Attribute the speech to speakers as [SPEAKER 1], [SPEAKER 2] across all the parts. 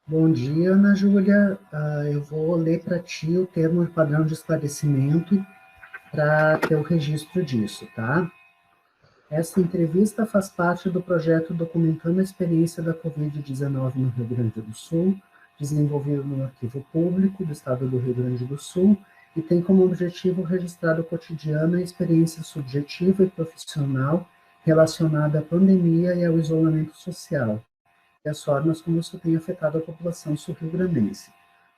[SPEAKER 1] Bom dia, Ana Júlia. Eu vou ler para ti o termo e padrão de esclarecimento para ter o registro disso, tá? Esta entrevista faz parte do projeto Documentando a Experiência da Covid-19 no Rio Grande do Sul, desenvolvido no Arquivo Público do Estado do Rio Grande do Sul, e tem como objetivo registrar o cotidiano e a experiência subjetiva e profissional relacionada à pandemia e ao isolamento social, e as formas como isso tem afetado a população sul-rio-grandense.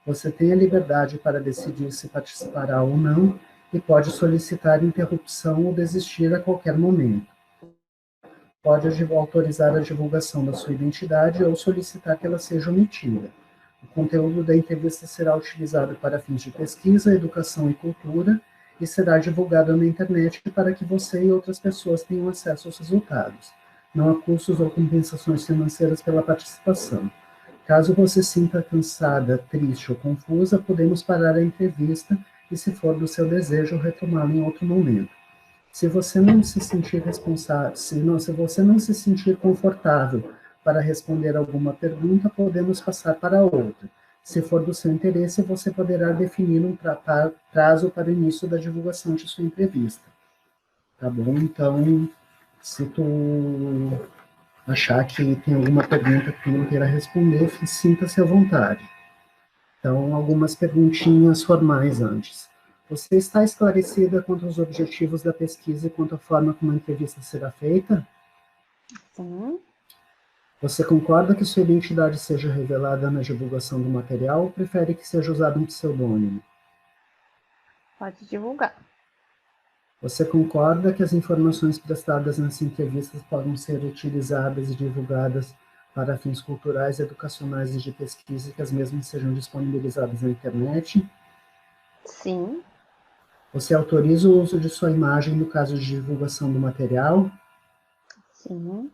[SPEAKER 1] Você tem a liberdade para decidir se participará ou não e pode solicitar interrupção ou desistir a qualquer momento. Pode autorizar a divulgação da sua identidade ou solicitar que ela seja omitida. O conteúdo da entrevista será utilizado para fins de pesquisa, educação e cultura e será divulgado na internet para que você e outras pessoas tenham acesso aos resultados. Não há custos ou compensações financeiras pela participação. Caso você sinta cansada, triste ou confusa, podemos parar a entrevista e, se for do seu desejo, retomá-la em outro momento. Se você não se sentir responsável, se você não se sentir confortável para responder alguma pergunta, podemos passar para outra. Se for do seu interesse, você poderá definir um prazo para o início da divulgação de sua entrevista. Tá bom? Então, se tu achar que tem alguma pergunta que tu não queira responder, sinta-se à vontade. Então, algumas perguntinhas formais antes. Você está esclarecida quanto aos objetivos da pesquisa e quanto à forma como a entrevista será feita?
[SPEAKER 2] Sim.
[SPEAKER 1] Você concorda que sua identidade seja revelada na divulgação do material ou prefere que seja usado um pseudônimo?
[SPEAKER 2] Pode divulgar.
[SPEAKER 1] Você concorda que as informações prestadas nessa entrevista podem ser utilizadas e divulgadas para fins culturais, educacionais e de pesquisa e que as mesmas sejam disponibilizadas na internet?
[SPEAKER 2] Sim.
[SPEAKER 1] Você autoriza o uso de sua imagem no caso de divulgação do material?
[SPEAKER 2] Sim.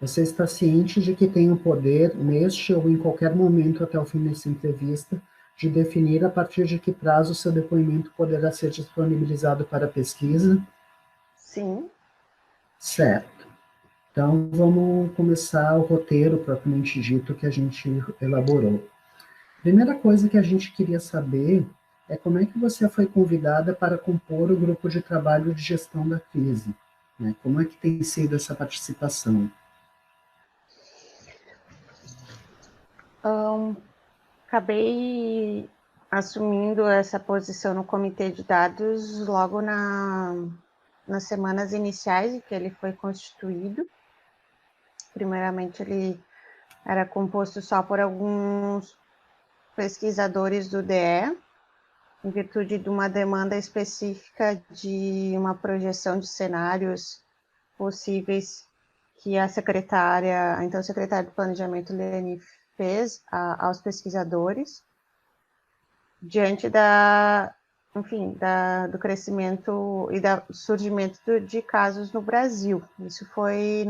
[SPEAKER 1] Você está ciente de que tem o poder, neste ou em qualquer momento até o fim dessa entrevista, de definir a partir de que prazo seu depoimento poderá ser disponibilizado para pesquisa?
[SPEAKER 2] Sim.
[SPEAKER 1] Certo. Então, vamos começar o roteiro propriamente dito que a gente elaborou. Primeira coisa que a gente queria saber é como é que você foi convidada para compor o grupo de trabalho de gestão da crise, né? Como é que tem sido essa participação?
[SPEAKER 2] Acabei assumindo essa posição no comitê de dados logo nas semanas iniciais em que ele foi constituído. Primeiramente, ele era composto só por alguns pesquisadores do DE, em virtude de uma demanda específica de uma projeção de cenários possíveis que a secretária, a então secretária de Planejamento, Lene, fez aos pesquisadores, diante do crescimento e do surgimento de casos no Brasil. Isso foi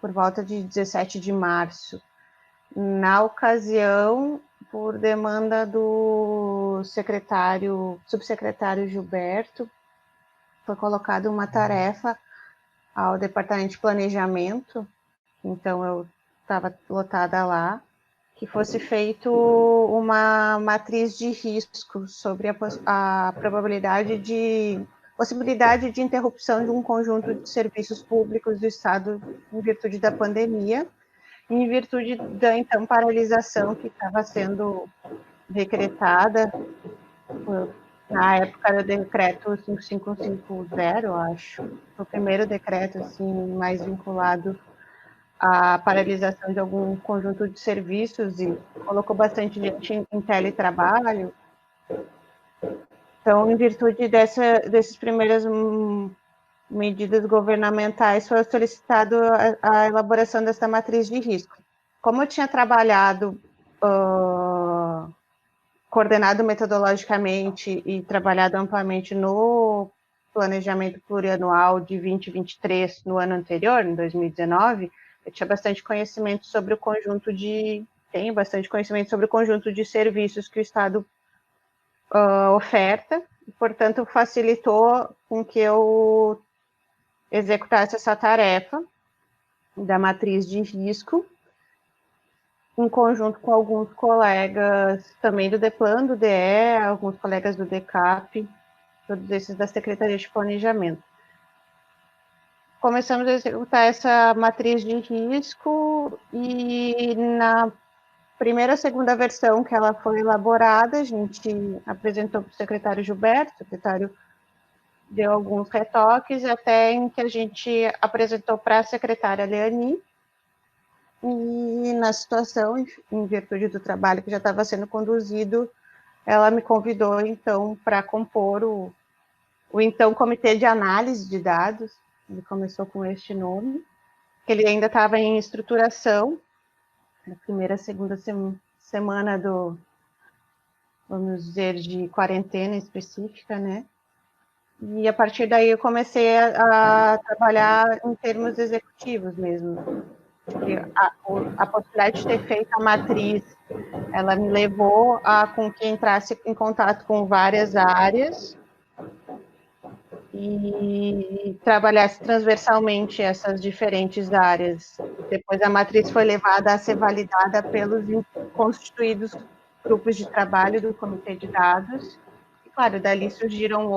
[SPEAKER 2] por volta de 17 de março. Na ocasião, por demanda do subsecretário Gilberto, foi colocada uma tarefa ao Departamento de Planejamento, então eu estava lotada lá, que fosse feito uma matriz de risco sobre a possibilidade de interrupção de um conjunto de serviços públicos do Estado em virtude da pandemia, em virtude da, então, paralisação que estava sendo decretada, na época era o decreto 5550, eu acho, o primeiro decreto, assim, mais vinculado à paralisação de algum conjunto de serviços e colocou bastante gente em teletrabalho. Então, em virtude desses primeiras medidas governamentais, foi solicitado a elaboração dessa matriz de risco. Como eu tinha trabalhado, coordenado metodologicamente e trabalhado amplamente no planejamento plurianual de 2023 no ano anterior, em 2019, eu tinha bastante conhecimento sobre tenho bastante conhecimento sobre o conjunto de serviços que o Estado oferta, e, portanto, facilitou com que eu executasse essa tarefa da matriz de risco. em conjunto com alguns colegas também do DEPLAN, do DE, alguns colegas do DECAP, todos esses da Secretaria de Planejamento. Começamos a executar essa matriz de risco e na primeira, segunda versão que ela foi elaborada, a gente apresentou para o secretário Gilberto, o secretário deu alguns retoques, até em que a gente apresentou para a secretária Leani, e na situação, em virtude do trabalho que já estava sendo conduzido, ela me convidou, então, para compor o então Comitê de Análise de Dados, ele começou com este nome, que ele ainda estava em estruturação, na primeira, segunda semana do, vamos dizer, de quarentena específica, né? E a partir daí eu comecei a trabalhar em termos executivos mesmo. A possibilidade de ter feito a matriz, ela me levou a com que entrasse em contato com várias áreas e trabalhasse transversalmente essas diferentes áreas. Depois a matriz foi levada a ser validada pelos constituídos grupos de trabalho do Comitê de Dados. E, claro, dali surgiram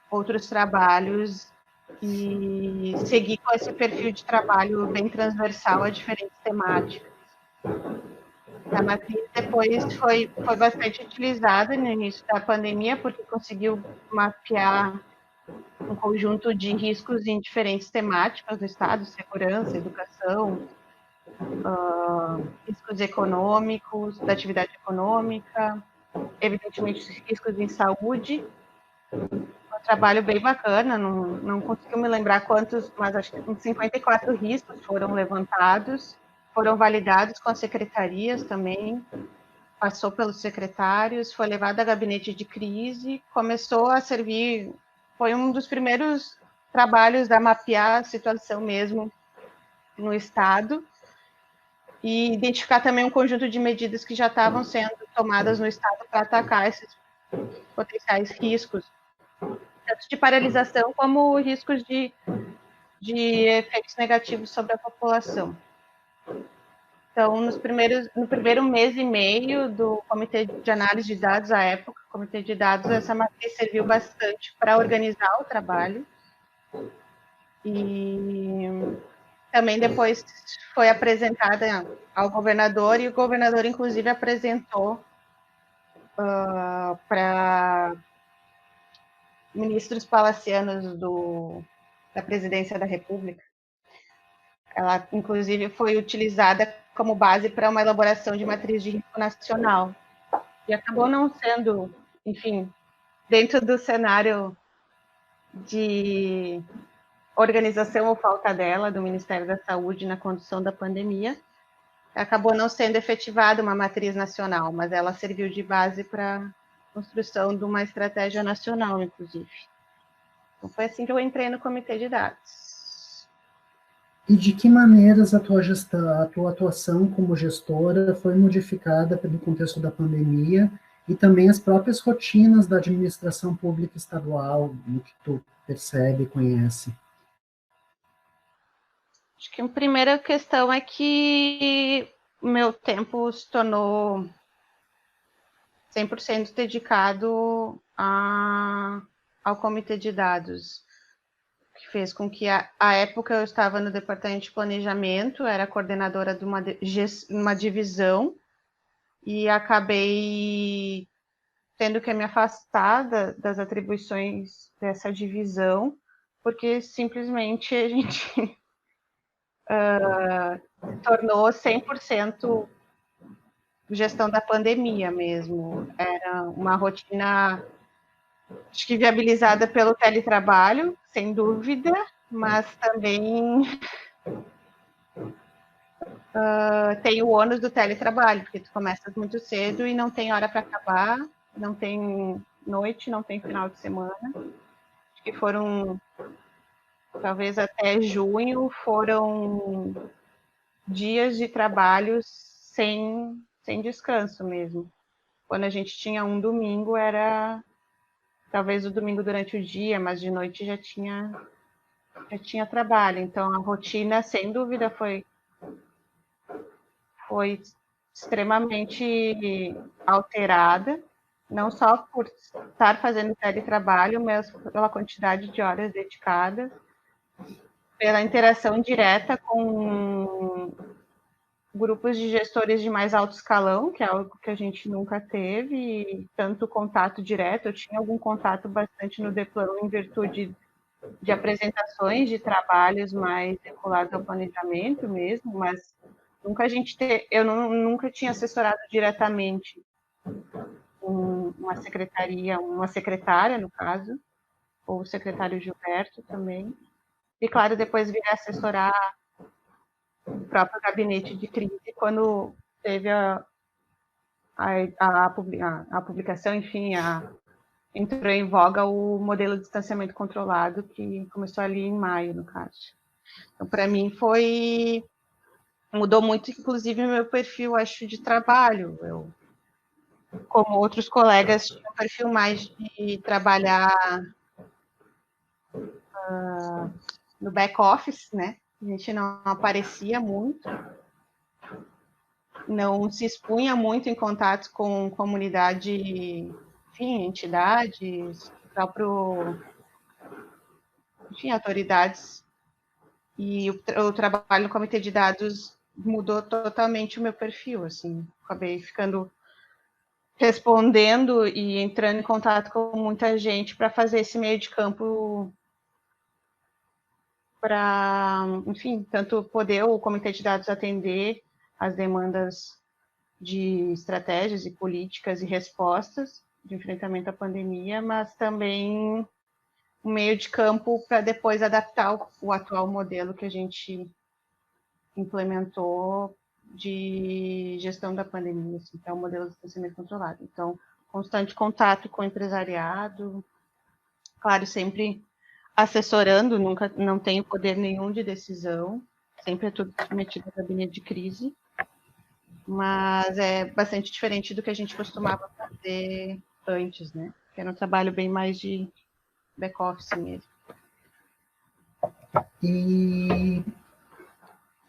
[SPEAKER 2] outros trabalhos e seguir com esse perfil de trabalho bem transversal a diferentes temáticas. A matriz depois foi bastante utilizada no início da pandemia, porque conseguiu mapear um conjunto de riscos em diferentes temáticas do Estado, segurança, educação, riscos econômicos, da atividade econômica, evidentemente riscos em saúde. Um trabalho bem bacana, não consigo me lembrar quantos, mas acho que 54 riscos foram levantados, foram validados com as secretarias também, passou pelos secretários, foi levado a gabinete de crise, começou a servir, foi um dos primeiros trabalhos a mapear a situação mesmo no Estado e identificar também um conjunto de medidas que já estavam sendo tomadas no Estado para atacar esses potenciais riscos, tanto de paralisação como riscos de efeitos negativos sobre a população. Então, no primeiro mês e meio do Comitê de Análise de Dados, à época, Comitê de Dados, essa matriz serviu bastante para organizar o trabalho. E também depois foi apresentada ao governador, e o governador, inclusive, apresentou para ministros palacianos da Presidência da República. Ela, inclusive, foi utilizada como base para uma elaboração de matriz de risco nacional. E acabou não sendo, enfim, dentro do cenário de organização ou falta dela, do Ministério da Saúde na condução da pandemia, acabou não sendo efetivada uma matriz nacional, mas ela serviu de base para a construção de uma estratégia nacional, inclusive. Então, foi assim que eu entrei no Comitê de Dados.
[SPEAKER 1] E de que maneiras a tua atuação como gestora foi modificada pelo contexto da pandemia e também as próprias rotinas da administração pública estadual, no que tu percebe e conhece?
[SPEAKER 2] Acho que a primeira questão é que o meu tempo se tornou 100% dedicado ao Comitê de Dados, que fez com que, à época, eu estava no Departamento de Planejamento, era coordenadora de uma divisão, e acabei tendo que me afastar das atribuições dessa divisão, porque simplesmente a gente se tornou 100% gestão da pandemia mesmo. Era uma rotina, acho que viabilizada pelo teletrabalho, sem dúvida, mas também tem o ônus do teletrabalho, porque tu começas muito cedo e não tem hora para acabar, não tem noite, não tem final de semana. Acho que foram, talvez até junho, foram dias de trabalho sem descanso mesmo. Quando a gente tinha um domingo, era talvez o domingo durante o dia, mas de noite já tinha trabalho. Então, a rotina, sem dúvida, foi foi extremamente alterada, não só por estar fazendo teletrabalho, mas pela quantidade de horas dedicadas, pela interação direta com grupos de gestores de mais alto escalão, que é algo que a gente nunca teve, tanto contato direto, eu tinha algum contato bastante no Deplan em virtude de apresentações de trabalhos mais vinculados ao planejamento mesmo, mas eu nunca tinha assessorado diretamente uma secretária, no caso, ou o secretário Gilberto também. E, claro, depois vir assessorar o próprio gabinete de crise quando teve a publicação, enfim, entrou em voga o modelo de distanciamento controlado, que começou ali em maio, no caso. Então, para mim, mudou muito, inclusive, o meu perfil, acho, de trabalho. Eu, como outros colegas, tinha um perfil mais de trabalhar no back-office, né? A gente não aparecia muito, não se expunha muito em contato com comunidade, enfim, entidades, enfim, autoridades. E o trabalho no comitê de dados mudou totalmente o meu perfil, assim. Acabei ficando respondendo e entrando em contato com muita gente para fazer esse meio de campo para, enfim, tanto poder o comitê de dados atender as demandas de estratégias e políticas e respostas de enfrentamento à pandemia, mas também um meio de campo para depois adaptar o atual modelo que a gente implementou de gestão da pandemia, assim, que é o modelo de distanciamento controlado. Então, constante contato com o empresariado, claro, sempre assessorando, nunca não tenho poder nenhum de decisão, sempre é tudo submetido ao gabinete de crise, mas é bastante diferente do que a gente costumava fazer antes, né? Que era um trabalho bem mais de back-office mesmo.
[SPEAKER 1] E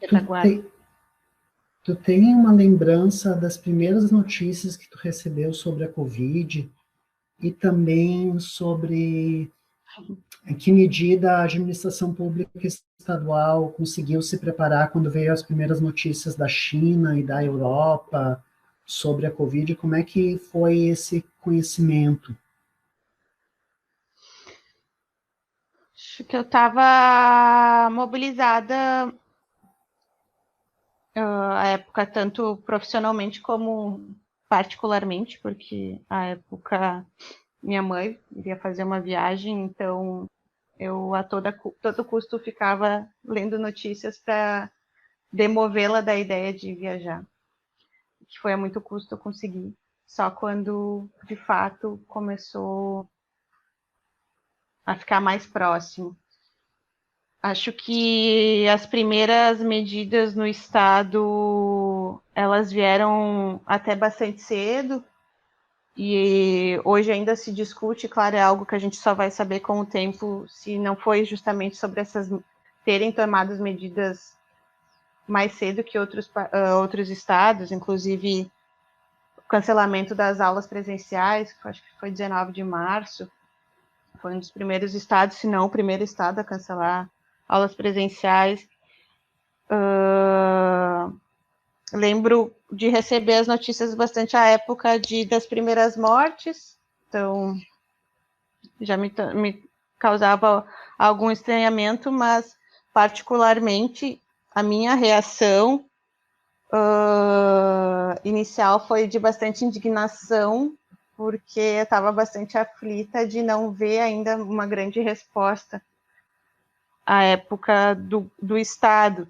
[SPEAKER 2] Retaguarda.
[SPEAKER 1] tu tem uma lembrança das primeiras notícias que tu recebeu sobre a Covid e também sobre em que medida a administração pública estadual conseguiu se preparar quando veio as primeiras notícias da China e da Europa sobre a Covid? Como é que foi esse conhecimento?
[SPEAKER 2] Acho que eu estava mobilizada à época, tanto profissionalmente como particularmente, porque à época minha mãe iria fazer uma viagem, então eu a todo custo ficava lendo notícias para demovê-la da ideia de viajar, que foi a muito custo eu consegui. Só quando, de fato, começou a ficar mais próximo. Acho que as primeiras medidas no estado, elas vieram até bastante cedo, e hoje ainda se discute, claro, é algo que a gente só vai saber com o tempo, se não foi justamente sobre essas terem tomado as medidas mais cedo que outros estados, inclusive o cancelamento das aulas presenciais, que acho que foi 19 de março, foi um dos primeiros estados, se não o primeiro estado a cancelar aulas presenciais. Lembro de receber as notícias bastante à época das primeiras mortes, então já me causava algum estranhamento, mas particularmente a minha reação inicial foi de bastante indignação, porque eu estava bastante aflita de não ver ainda uma grande resposta à época do Estado.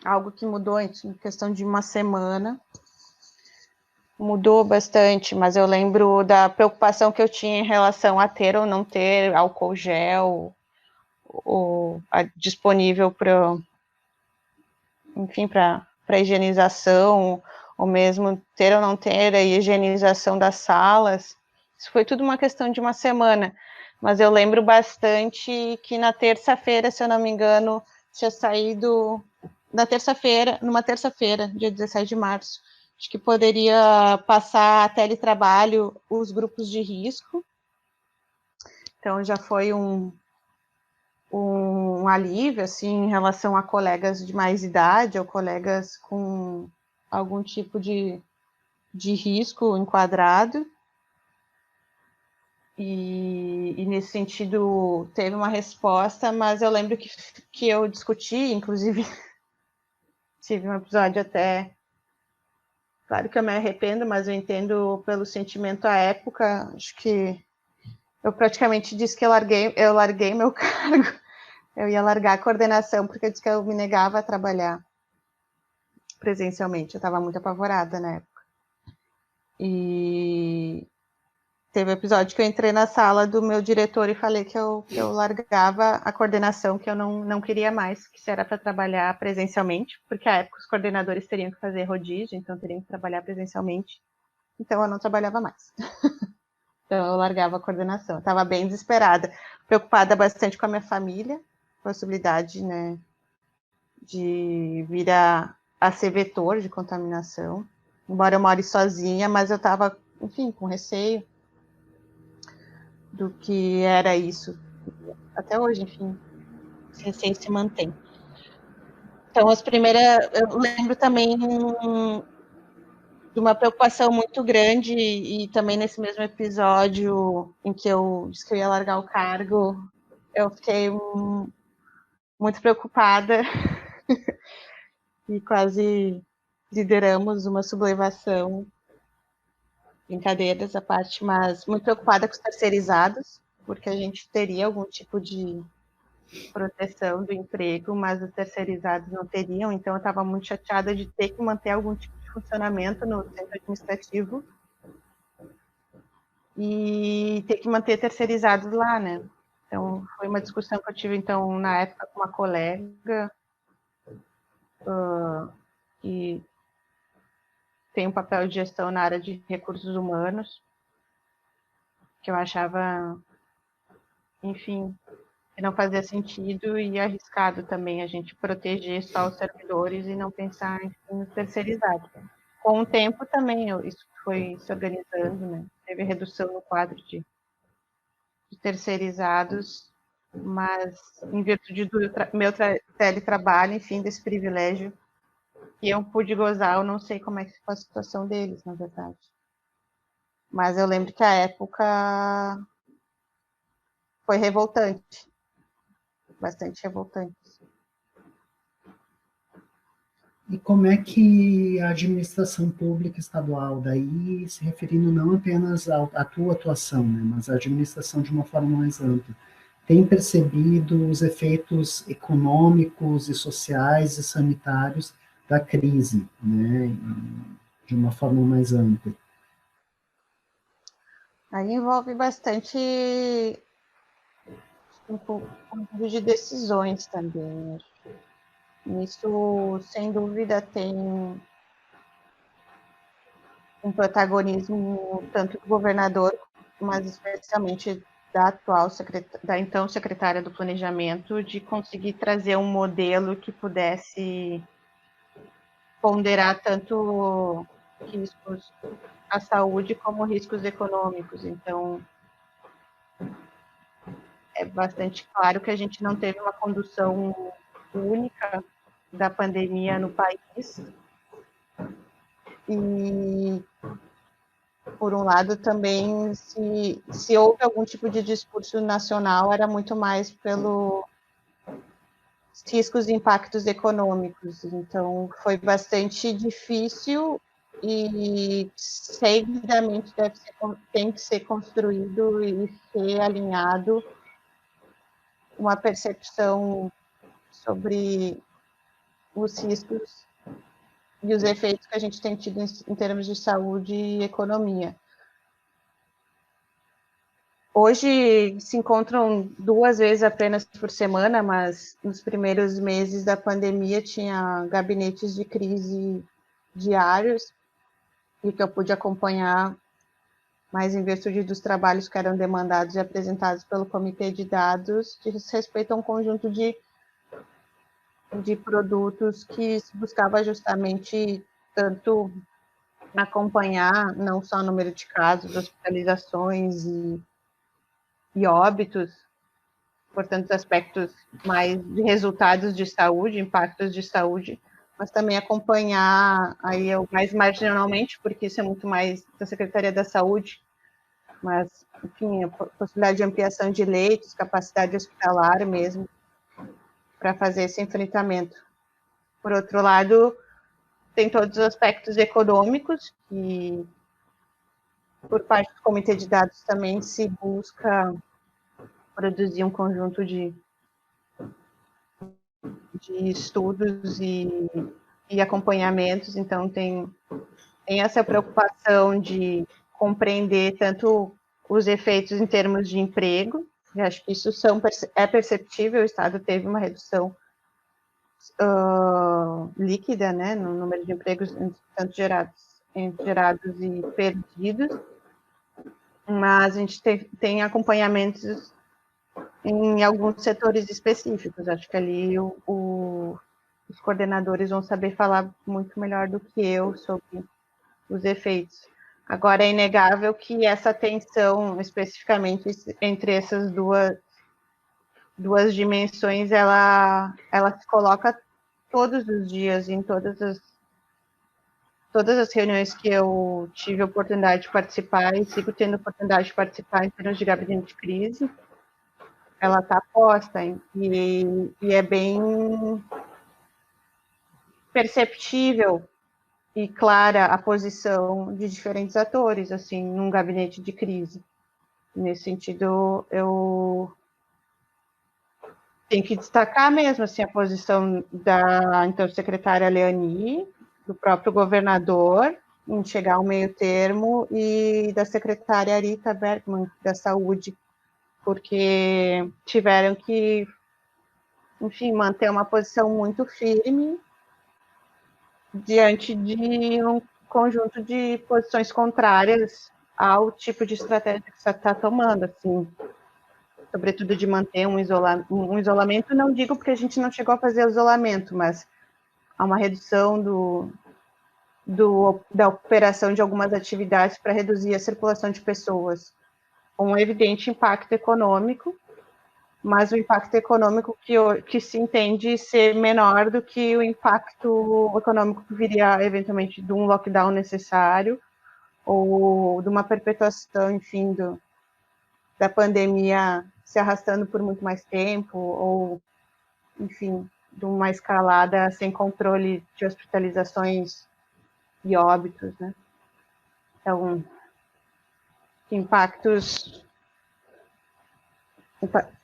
[SPEAKER 2] Algo que mudou em questão de uma semana. Mudou bastante, mas eu lembro da preocupação que eu tinha em relação a ter ou não ter álcool gel disponível para, enfim, para higienização, ou mesmo ter ou não ter a higienização das salas. Isso foi tudo uma questão de uma semana, mas eu lembro bastante que na terça-feira, se eu não me engano, tinha saído numa terça-feira, dia 17 de março, de que poderia passar a teletrabalho os grupos de risco. Então, já foi um alívio, assim, em relação a colegas de mais idade ou colegas com algum tipo de risco enquadrado. E nesse sentido teve uma resposta, mas eu lembro que eu discuti, inclusive tive um episódio até, claro que eu me arrependo, mas eu entendo pelo sentimento à época, acho que eu praticamente disse que eu larguei meu cargo, eu ia largar a coordenação, porque eu disse que eu me negava a trabalhar presencialmente, eu estava muito apavorada na época. E teve um episódio que eu entrei na sala do meu diretor e falei que eu largava a coordenação, que eu não queria mais, que se era para trabalhar presencialmente, porque à época os coordenadores teriam que fazer rodízio, então teriam que trabalhar presencialmente, então eu não trabalhava mais. Então eu largava a coordenação. Eu estava bem desesperada, preocupada bastante com a minha família, possibilidade, né, de vir a ser vetor de contaminação, embora eu more sozinha, mas eu estava, enfim, com receio do que era isso. Até hoje, enfim, esse receio se mantém. Então, eu lembro também de uma preocupação muito grande, e também nesse mesmo episódio em que eu disse que eu ia largar o cargo, eu fiquei muito preocupada e quase lideramos uma sublevação, brincadeiras à parte, mas muito preocupada com os terceirizados, porque a gente teria algum tipo de proteção do emprego, mas os terceirizados não teriam, então eu estava muito chateada de ter que manter algum tipo de funcionamento no centro administrativo e ter que manter terceirizados lá, né? Então, foi uma discussão que eu tive, então, na época, com uma colega que tem um papel de gestão na área de recursos humanos, que eu achava, enfim, que não fazia sentido e arriscado também a gente proteger só os servidores e não pensar em terceirizado. Com o tempo também, isso foi se organizando, né? Teve redução no quadro de terceirizados, mas em virtude do meu teletrabalho, enfim, desse privilégio que eu pude gozar, eu não sei como é que ficou a situação deles, na verdade. Mas eu lembro que a época foi revoltante, bastante revoltante.
[SPEAKER 1] E como é que a administração pública estadual, daí se referindo não apenas à tua atuação, né, mas à administração de uma forma mais ampla, tem percebido os efeitos econômicos e sociais e sanitários da crise, né, de uma forma mais ampla?
[SPEAKER 2] Aí envolve bastante um conjunto de decisões também. Isso, sem dúvida, tem um protagonismo tanto do governador, mas especialmente da então secretária do Planejamento, de conseguir trazer um modelo que pudesse ponderar tanto riscos à saúde como riscos econômicos. Então, é bastante claro que a gente não teve uma condução única da pandemia no país. E, por um lado, também, se houve algum tipo de discurso nacional, era muito mais pelos riscos e impactos econômicos. Então, foi bastante difícil e seguidamente tem que ser construído e ser alinhado uma percepção sobre os riscos e os efeitos que a gente tem tido em termos de saúde e economia. Hoje se encontram 2 vezes apenas por semana, mas nos primeiros meses da pandemia tinha gabinetes de crise diários, e que eu pude acompanhar mais em virtude dos trabalhos que eram demandados e apresentados pelo Comitê de Dados, diz respeito a um conjunto de de produtos que se buscava justamente tanto acompanhar não só o número de casos, hospitalizações e óbitos, portanto, aspectos mais de resultados de saúde, impactos de saúde, mas também acompanhar aí eu mais marginalmente, porque isso é muito mais da Secretaria da Saúde, mas, enfim, a possibilidade de ampliação de leitos, capacidade hospitalar mesmo, para fazer esse enfrentamento. Por outro lado, tem todos os aspectos econômicos, que por parte do Comitê de Dados também se busca produzir um conjunto de estudos e acompanhamentos, então tem essa preocupação de compreender tanto os efeitos em termos de emprego, e acho que isso é perceptível, o Estado teve uma redução líquida, né, no número de empregos tanto gerados e perdidos, mas a gente tem acompanhamentos em alguns setores específicos. Acho que ali os coordenadores vão saber falar muito melhor do que eu sobre os efeitos. Agora, é inegável que essa tensão, especificamente entre essas duas dimensões, ela se coloca todos os dias, em todas as reuniões que eu tive a oportunidade de participar, e sigo tendo a oportunidade de participar em termos de gabinete de crise, ela está posta, e é bem perceptível e clara a posição de diferentes atores, assim, num gabinete de crise. Nesse sentido, eu tenho que destacar mesmo, assim, a posição da, então, secretária Leani, do próprio governador, em chegar ao meio termo, e da secretária Rita Bergman, da Saúde, porque tiveram que, enfim, manter uma posição muito firme diante de um conjunto de posições contrárias ao tipo de estratégia que você está tomando, assim, sobretudo de manter um isolamento, não digo porque a gente não chegou a fazer isolamento, mas há uma redução da operação de algumas atividades para reduzir a circulação de pessoas, com um evidente impacto econômico, mas o impacto econômico que se entende ser menor do que o impacto econômico que viria, eventualmente, de um lockdown necessário, ou de uma perpetuação, enfim, da pandemia se arrastando por muito mais tempo, ou, enfim, de uma escalada sem controle de hospitalizações e óbitos, né? Então,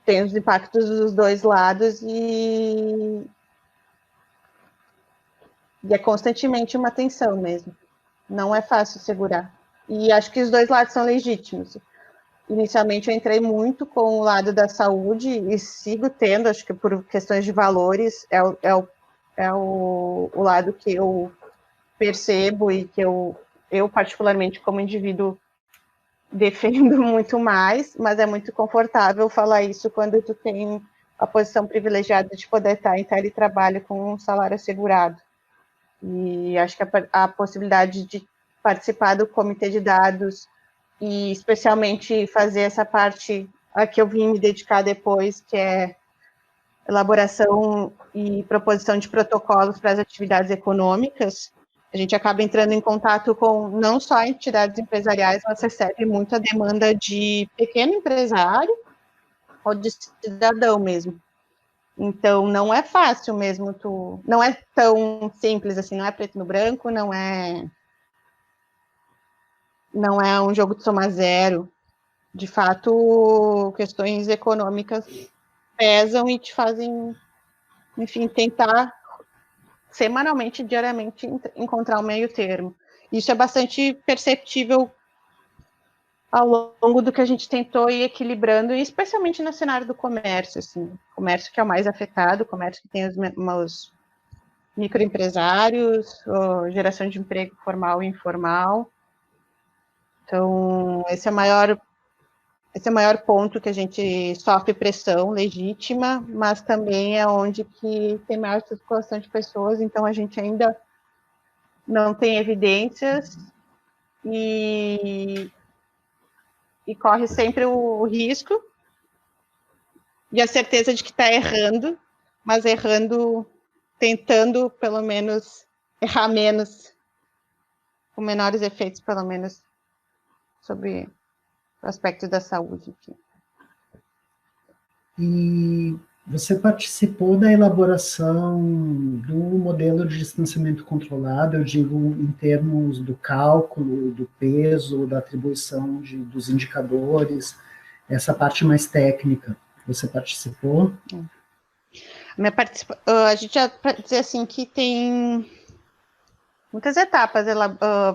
[SPEAKER 2] tem os impactos dos dois lados e é constantemente uma tensão mesmo. Não é fácil segurar. E acho que os dois lados são legítimos. Inicialmente eu entrei muito com o lado da saúde e sigo tendo, acho que por questões de valores, é o lado que eu percebo e que eu particularmente como indivíduo defendo muito mais, mas é muito confortável falar isso quando tu tem a posição privilegiada de poder estar em teletrabalho com um salário assegurado. E acho que a possibilidade de participar do comitê de dados e especialmente fazer essa parte a que eu vim me dedicar depois, que é elaboração e proposição de protocolos para as atividades econômicas, a gente acaba entrando em contato com não só entidades empresariais, mas recebe muita demanda de pequeno empresário ou de cidadão mesmo. Então, não é fácil mesmo, não é tão simples assim, não é preto no branco, não é um jogo de soma zero. De fato, questões econômicas pesam e te fazem, enfim, tentar semanalmente, diariamente, encontrar um meio termo. Isso é bastante perceptível ao longo do que a gente tentou ir equilibrando, e especialmente no cenário do comércio, assim, comércio que é o mais afetado, comércio que tem os microempresários, geração de emprego formal e informal. Então, esse é o maior esse é o maior ponto que a gente sofre pressão legítima, mas também é onde que tem maior circulação de pessoas, então a gente ainda não tem evidências e corre sempre o risco e a certeza de que está errando, mas errando, tentando pelo menos errar menos, com menores efeitos, pelo menos, sobre o aspecto da saúde. Enfim.
[SPEAKER 1] E você participou da elaboração do modelo de distanciamento controlado, eu digo em termos do cálculo, do peso, da atribuição dos indicadores, essa parte mais técnica. Você participou?
[SPEAKER 2] A gente já pode dizer assim que tem muitas etapas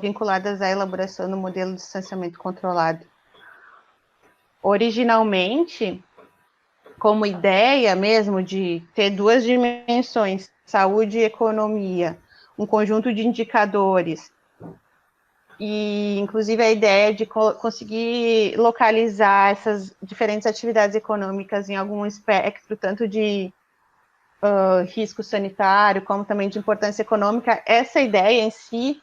[SPEAKER 2] vinculadas à elaboração do modelo de distanciamento controlado. Originalmente, como ideia mesmo de ter duas dimensões, saúde e economia, um conjunto de indicadores, e inclusive a ideia de conseguir localizar essas diferentes atividades econômicas em algum espectro, tanto de risco sanitário, como também de importância econômica, essa ideia em si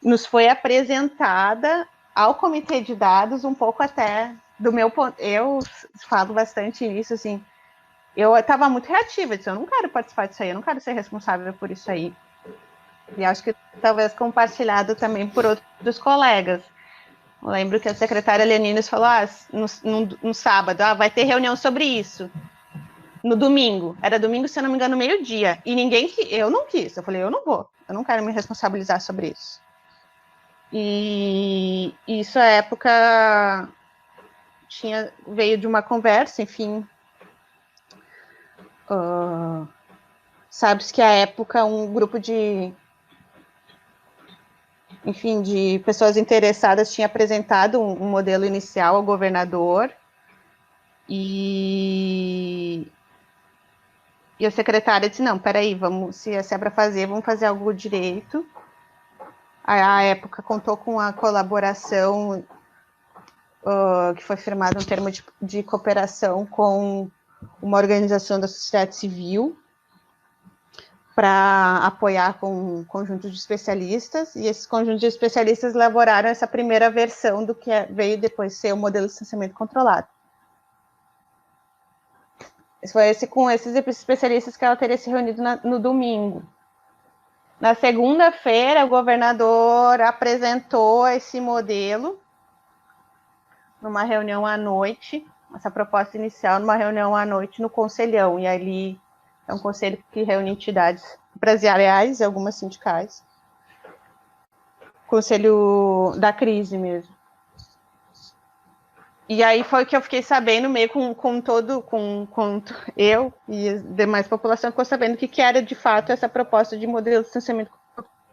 [SPEAKER 2] nos foi apresentada ao comitê de dados um pouco até do meu ponto. Eu falo bastante nisso, assim, eu estava muito reativa, disse, eu não quero participar disso aí, eu não quero ser responsável por isso aí. E acho que talvez compartilhado também por outros colegas. Eu lembro que a secretária Lenines falou, no sábado, vai ter reunião sobre isso. No domingo, era domingo, se eu não me engano, meio-dia, e eu não quis, eu falei, eu não vou, eu não quero me responsabilizar sobre isso. E isso, à época, veio de uma conversa, enfim, sabe-se que à época um grupo de pessoas interessadas tinha apresentado um modelo inicial ao governador, e a secretária disse, não, peraí, se é para fazer, vamos fazer algo direito. À época contou com a colaboração que foi firmado um termo de cooperação com uma organização da sociedade civil para apoiar com um conjunto de especialistas, e esses conjuntos de especialistas elaboraram essa primeira versão do que veio depois ser o modelo de distanciamento controlado. Foi com esses especialistas que ela teria se reunido no domingo. Na segunda-feira, o governador apresentou esse modelo numa reunião à noite, essa proposta inicial, numa reunião à noite no Conselhão, e ali é um conselho que reúne entidades empresariais e algumas sindicais. Conselho da crise mesmo. E aí foi que eu fiquei sabendo, meio com eu e a demais população ficou sabendo o que era de fato essa proposta de modelo de distanciamento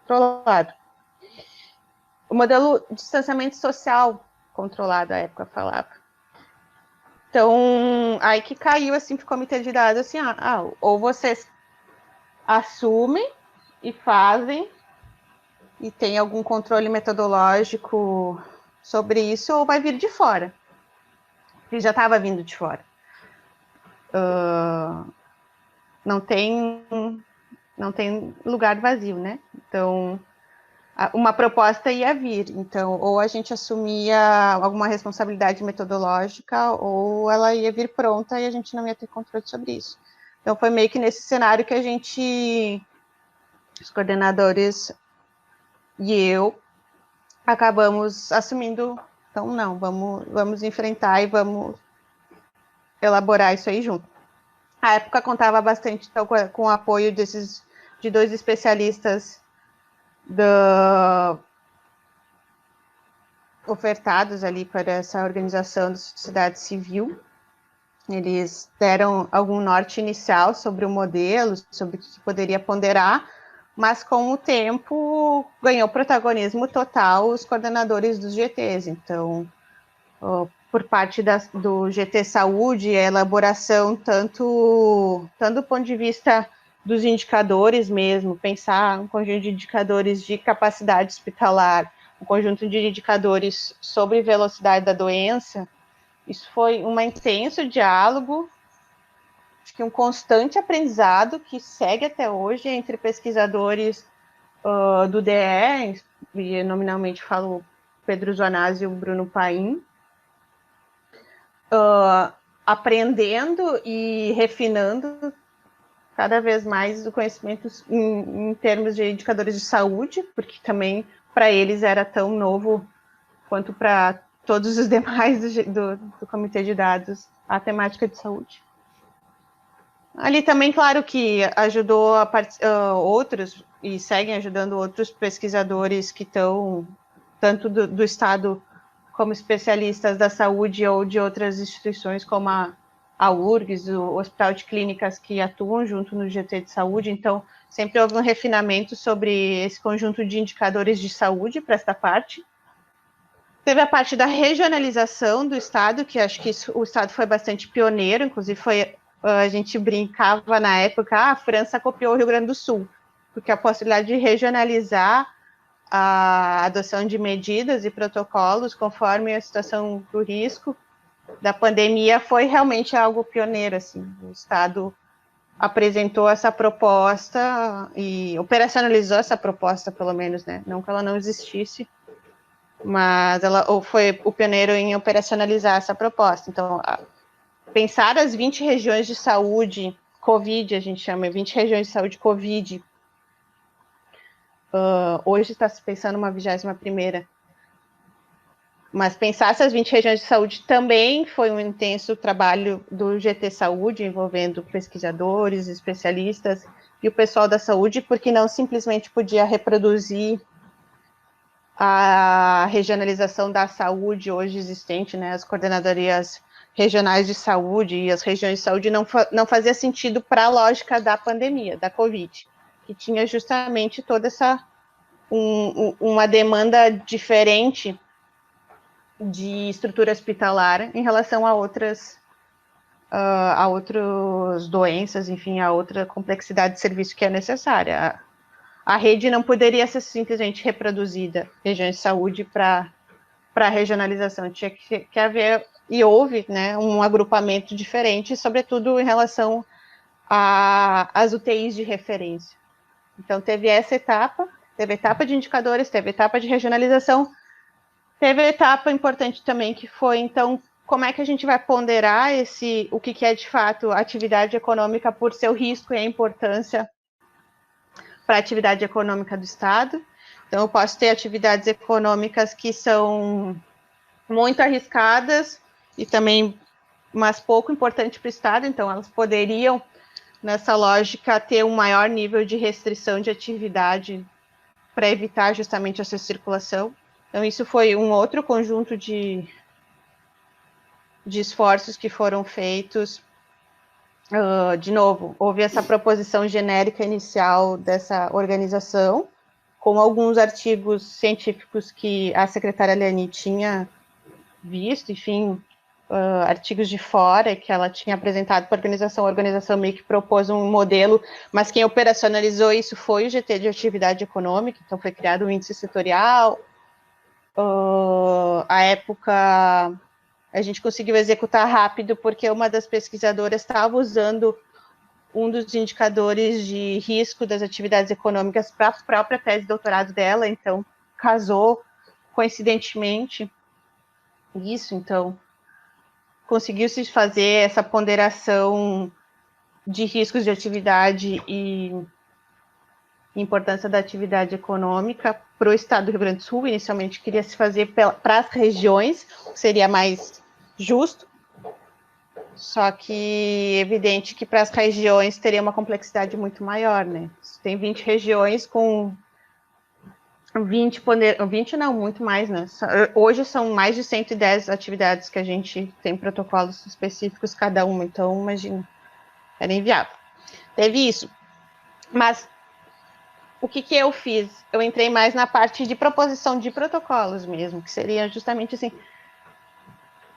[SPEAKER 2] controlado. O modelo de distanciamento social controlado, à época falava. Então, aí que caiu assim para o comitê de dados, assim, ou vocês assumem e fazem, e tem algum controle metodológico sobre isso, ou vai vir de fora. E já estava vindo de fora. Não tem lugar vazio, né? Então, uma proposta ia vir. Então, ou a gente assumia alguma responsabilidade metodológica, ou ela ia vir pronta e a gente não ia ter controle sobre isso. Então, foi meio que nesse cenário que os coordenadores e eu acabamos assumindo. Então, não, vamos enfrentar e vamos elaborar isso aí junto. A época contava bastante então, com o apoio de dois especialistas ofertados ali para essa organização da sociedade civil. Eles deram algum norte inicial sobre o modelo, sobre o que poderia ponderar, mas com o tempo ganhou protagonismo total os coordenadores dos GTs. Então, por parte do GT Saúde, a elaboração tanto do ponto de vista dos indicadores mesmo, pensar um conjunto de indicadores de capacidade hospitalar, um conjunto de indicadores sobre velocidade da doença, Isso foi um intenso diálogo, acho que um constante aprendizado que segue até hoje entre pesquisadores do DE, e nominalmente falo Pedro Zoanazzi e o Bruno Paim, aprendendo e refinando cada vez mais o conhecimento em termos de indicadores de saúde, porque também para eles era tão novo quanto para todos os demais do comitê de dados a temática de saúde. Ali também, claro que ajudou outros, e seguem ajudando outros pesquisadores que estão, tanto do Estado como especialistas da saúde ou de outras instituições como a URGS, o Hospital de Clínicas, que atuam junto no GT de saúde. Então, sempre houve um refinamento sobre esse conjunto de indicadores de saúde para esta parte. Teve a parte da regionalização do Estado, que acho que o Estado foi bastante pioneiro, inclusive a gente brincava na época, a França copiou o Rio Grande do Sul, porque a possibilidade de regionalizar a adoção de medidas e protocolos conforme a situação do risco da pandemia foi realmente algo pioneiro, assim. O Estado apresentou essa proposta e operacionalizou essa proposta, pelo menos, né? Não que ela não existisse, mas ela foi o pioneiro em operacionalizar essa proposta. Então, pensar as 20 regiões de saúde COVID, a gente chama 20 regiões de saúde COVID, hoje está se pensando uma 21ª, mas pensar essas 20 regiões de saúde também foi um intenso trabalho do GT Saúde, envolvendo pesquisadores, especialistas e o pessoal da saúde, porque não simplesmente podia reproduzir a regionalização da saúde hoje existente, né, as coordenadorias regionais de saúde e as regiões de saúde não fazia sentido para a lógica da pandemia, da Covid, que tinha justamente toda essa uma demanda diferente de estrutura hospitalar em relação a outras doenças, enfim, a outra complexidade de serviço que é necessária. A rede não poderia ser simplesmente reproduzida, regiões de saúde, para a regionalização. Tinha que haver, e houve, né, um agrupamento diferente, sobretudo em relação às UTIs de referência. Então, teve essa etapa, teve etapa de indicadores, teve etapa de regionalização, teve a etapa importante também, que foi, então, como é que a gente vai ponderar o que é, de fato, atividade econômica por seu risco e a importância para a atividade econômica do Estado. Então, eu posso ter atividades econômicas que são muito arriscadas e também, mas pouco importante para o Estado, então elas poderiam, nessa lógica, ter um maior nível de restrição de atividade para evitar justamente essa circulação. Então, isso foi um outro conjunto de esforços que foram feitos. De novo, houve essa proposição genérica inicial dessa organização, com alguns artigos científicos que a secretária Leani tinha visto, enfim, artigos de fora que ela tinha apresentado para a organização meio que propôs um modelo, mas quem operacionalizou isso foi o GT de atividade econômica, então foi criado um índice setorial. À época, a gente conseguiu executar rápido, porque uma das pesquisadoras estava usando um dos indicadores de risco das atividades econômicas para a própria tese de doutorado dela, então casou coincidentemente isso, então conseguiu-se fazer essa ponderação de riscos de atividade e importância da atividade econômica para o estado do Rio Grande do Sul. Inicialmente queria se fazer para as regiões, seria mais justo, só que evidente que para as regiões teria uma complexidade muito maior, né? Tem 20 regiões com 20 não, muito mais, né? Hoje são mais de 110 atividades que a gente tem protocolos específicos cada uma, então imagina, era inviável. Teve isso. Mas o que eu fiz? Eu entrei mais na parte de proposição de protocolos mesmo, que seria justamente assim,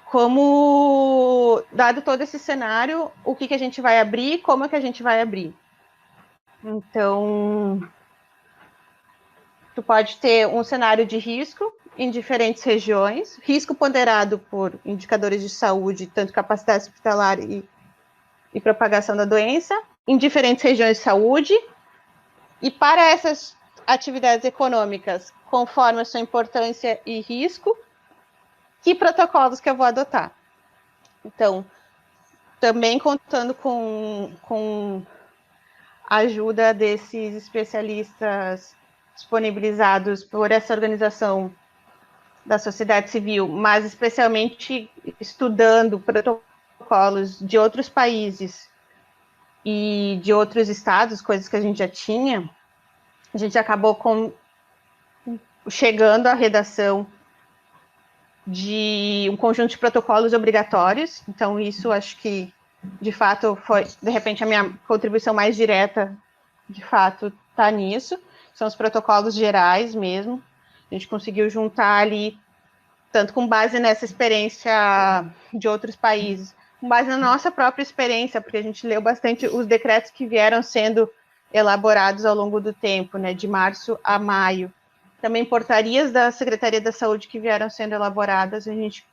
[SPEAKER 2] como, dado todo esse cenário, o que a gente vai abrir, como é que a gente vai abrir. Então, tu pode ter um cenário de risco em diferentes regiões, risco ponderado por indicadores de saúde, tanto capacidade hospitalar e propagação da doença, em diferentes regiões de saúde, e para essas atividades econômicas, conforme a sua importância e risco, que protocolos que eu vou adotar. Então, também contando com a ajuda desses especialistas disponibilizados por essa organização da sociedade civil, mas especialmente estudando protocolos de outros países e de outros estados, coisas que a gente já tinha, a gente acabou chegando à redação de um conjunto de protocolos obrigatórios. Então, isso acho que, de fato, foi, de repente, a minha contribuição mais direta, de fato, está nisso. São os protocolos gerais mesmo. A gente conseguiu juntar ali, tanto com base nessa experiência de outros países, com base na nossa própria experiência, porque a gente leu bastante os decretos que vieram sendo elaborados ao longo do tempo, né, de março a maio. Também portarias da Secretaria da Saúde que vieram sendo elaboradas, a gente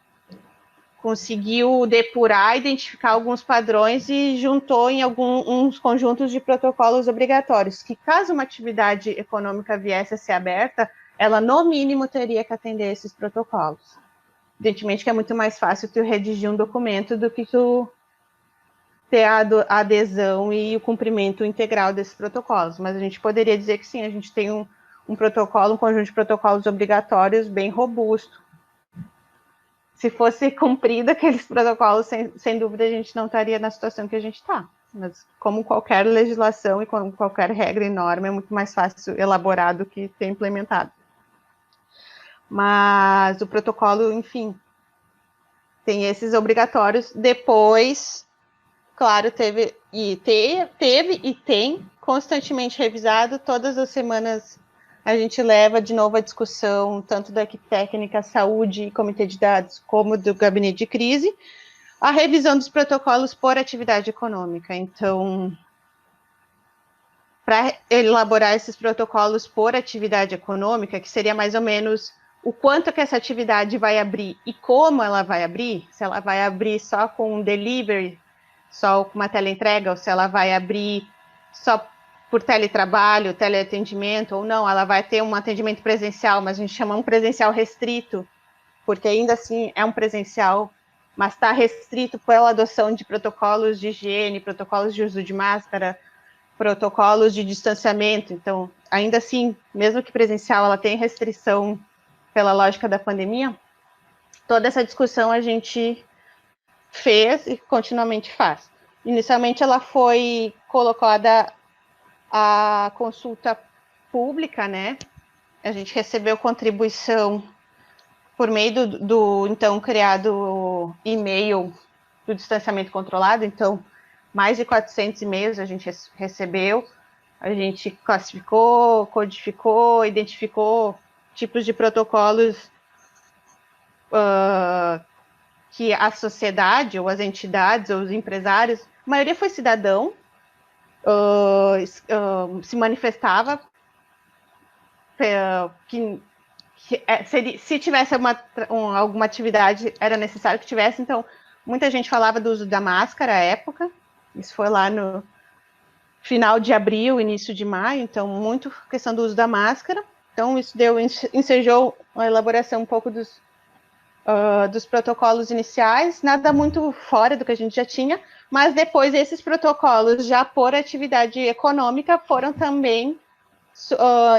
[SPEAKER 2] conseguiu depurar, identificar alguns padrões e juntou em alguns conjuntos de protocolos obrigatórios, que caso uma atividade econômica viesse a ser aberta, ela no mínimo teria que atender esses protocolos. Evidentemente que é muito mais fácil tu redigir um documento do que tu ter a adesão e o cumprimento integral desses protocolos, mas a gente poderia dizer que sim, a gente tem um protocolo, um conjunto de protocolos obrigatórios bem robusto. Se fosse cumprido aqueles protocolos, sem dúvida, a gente não estaria na situação que a gente está. Mas como qualquer legislação e como qualquer regra e norma, é muito mais fácil elaborar do que ser implementado. Mas o protocolo, enfim, tem esses obrigatórios. Depois, claro, teve e tem constantemente revisado. Todas as semanas a gente leva de novo a discussão, tanto da equipe técnica, saúde e comitê de dados, como do gabinete de crise, a revisão dos protocolos por atividade econômica. Então, para elaborar esses protocolos por atividade econômica, que seria mais ou menos o quanto que essa atividade vai abrir e como ela vai abrir, se ela vai abrir só com um delivery, só com uma teleentrega, ou se ela vai abrir só por teletrabalho, teleatendimento, ou não, ela vai ter um atendimento presencial, mas a gente chama um presencial restrito, porque ainda assim é um presencial, mas está restrito pela adoção de protocolos de higiene, protocolos de uso de máscara, protocolos de distanciamento. Então, ainda assim, mesmo que presencial, ela tem restrição pela lógica da pandemia. Toda essa discussão a gente fez e continuamente faz. Inicialmente, ela foi colocada a consulta pública, né? A gente recebeu contribuição por meio do então criado e-mail do distanciamento controlado. Então, mais de 400 e-mails a gente recebeu. A gente classificou, codificou, identificou tipos de protocolos que a sociedade, ou as entidades, ou os empresários, a maioria foi cidadão, se manifestava se tivesse alguma atividade, era necessário que tivesse. Então, muita gente falava do uso da máscara à época, isso foi lá no final de abril, início de maio, então, muito questão do uso da máscara. Então, isso ensejou a elaboração um pouco dos protocolos iniciais, nada muito fora do que a gente já tinha, mas depois esses protocolos, já por atividade econômica, foram também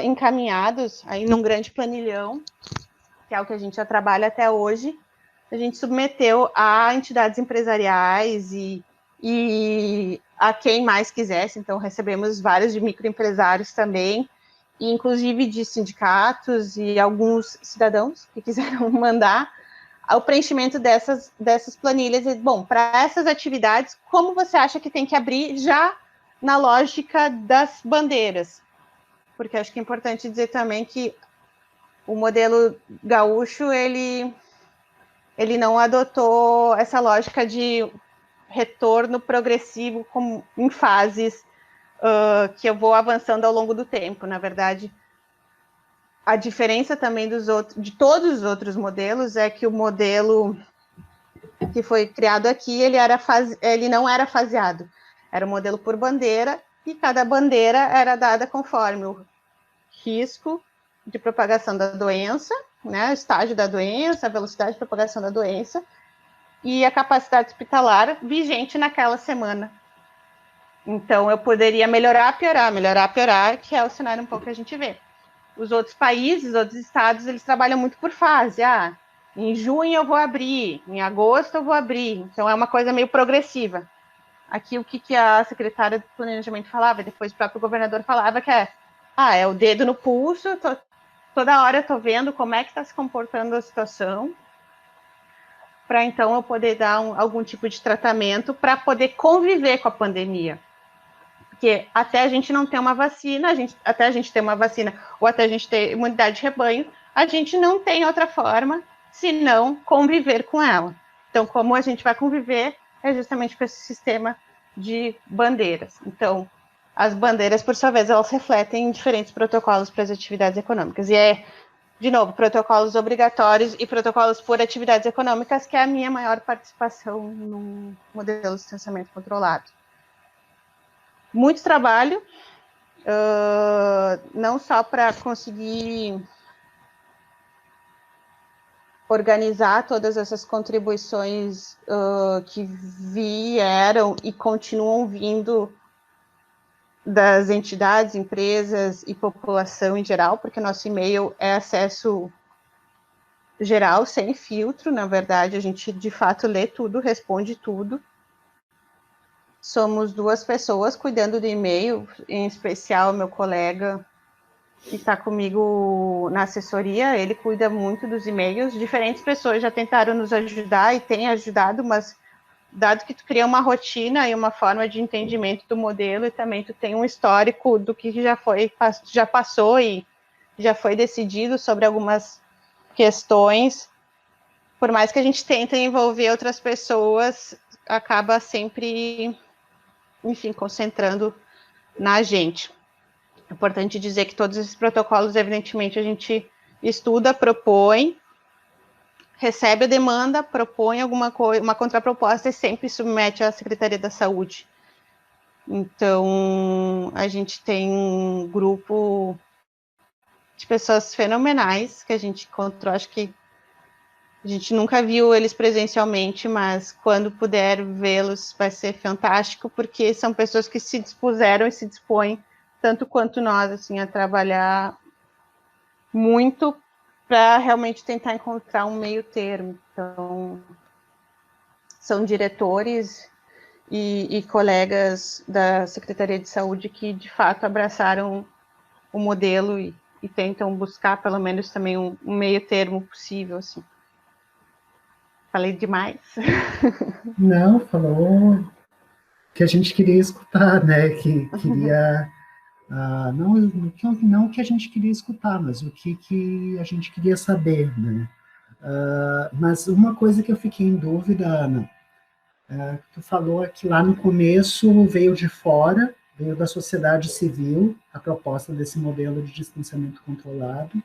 [SPEAKER 2] encaminhados aí num grande planilhão, que é o que a gente já trabalha até hoje. A gente submeteu a entidades empresariais e a quem mais quisesse. Então, recebemos vários de microempresários também, e inclusive de sindicatos e alguns cidadãos que quiseram mandar o preenchimento dessas planilhas. E, bom, para essas atividades, como você acha que tem que abrir já na lógica das bandeiras? Porque acho que é importante dizer também que o modelo gaúcho, ele não adotou essa lógica de retorno progressivo em fases que eu vou avançando ao longo do tempo. Na verdade, a diferença também de todos os outros modelos é que o modelo que foi criado aqui, ele não era faseado. Era um modelo por bandeira, e cada bandeira era dada conforme o risco de propagação da doença, né, o estágio da doença, a velocidade de propagação da doença, e a capacidade hospitalar vigente naquela semana. Então, eu poderia melhorar, piorar, que é o cenário um pouco que a gente vê. Os outros países, outros estados, eles trabalham muito por fase. Em junho eu vou abrir, em agosto eu vou abrir. Então, é uma coisa meio progressiva. Aqui, o que a secretária do Planejamento falava, depois o próprio governador falava, que é o dedo no pulso, toda hora eu estou vendo como é que está se comportando a situação, para então eu poder dar algum tipo de tratamento para poder conviver com a pandemia. Porque até a gente não ter uma vacina, até a gente ter uma vacina ou até a gente ter imunidade de rebanho, a gente não tem outra forma senão conviver com ela. Então, como a gente vai conviver é justamente com esse sistema de bandeiras. Então, as bandeiras, por sua vez, elas refletem diferentes protocolos para as atividades econômicas. E de novo, protocolos obrigatórios e protocolos por atividades econômicas, que é a minha maior participação no modelo de distanciamento controlado. Muito trabalho, não só para conseguir organizar todas essas contribuições que vieram e continuam vindo das entidades, empresas e população em geral, porque nosso e-mail é acesso geral, sem filtro, na verdade, a gente de fato lê tudo, responde tudo. Somos 2 pessoas cuidando do e-mail, em especial meu colega que está comigo na assessoria, ele cuida muito dos e-mails. Diferentes pessoas já tentaram nos ajudar e têm ajudado, mas dado que tu cria uma rotina e uma forma de entendimento do modelo e também tu tem um histórico do que já passou e já foi decidido sobre algumas questões, por mais que a gente tente envolver outras pessoas, acaba sempre, enfim, concentrando na gente. É importante dizer que todos esses protocolos, evidentemente, a gente estuda, propõe, recebe a demanda, propõe alguma coisa, uma contraproposta e sempre submete à Secretaria da Saúde. Então, a gente tem um grupo de pessoas fenomenais que a gente encontrou, acho que a gente nunca viu eles presencialmente, mas quando puder vê-los vai ser fantástico, porque são pessoas que se dispuseram e se dispõem, tanto quanto nós, assim, a trabalhar muito para realmente tentar encontrar um meio termo. Então, são diretores e colegas da Secretaria de Saúde que, de fato, abraçaram o modelo e tentam buscar, pelo menos, também um meio termo possível, assim. Falei demais.
[SPEAKER 1] Não, falou que a gente queria escutar, né? Que queria não que a gente queria escutar, mas o que a gente queria saber, né? Mas uma coisa que eu fiquei em dúvida, Ana, tu falou que lá no começo veio de fora, veio da sociedade civil, a proposta desse modelo de distanciamento controlado,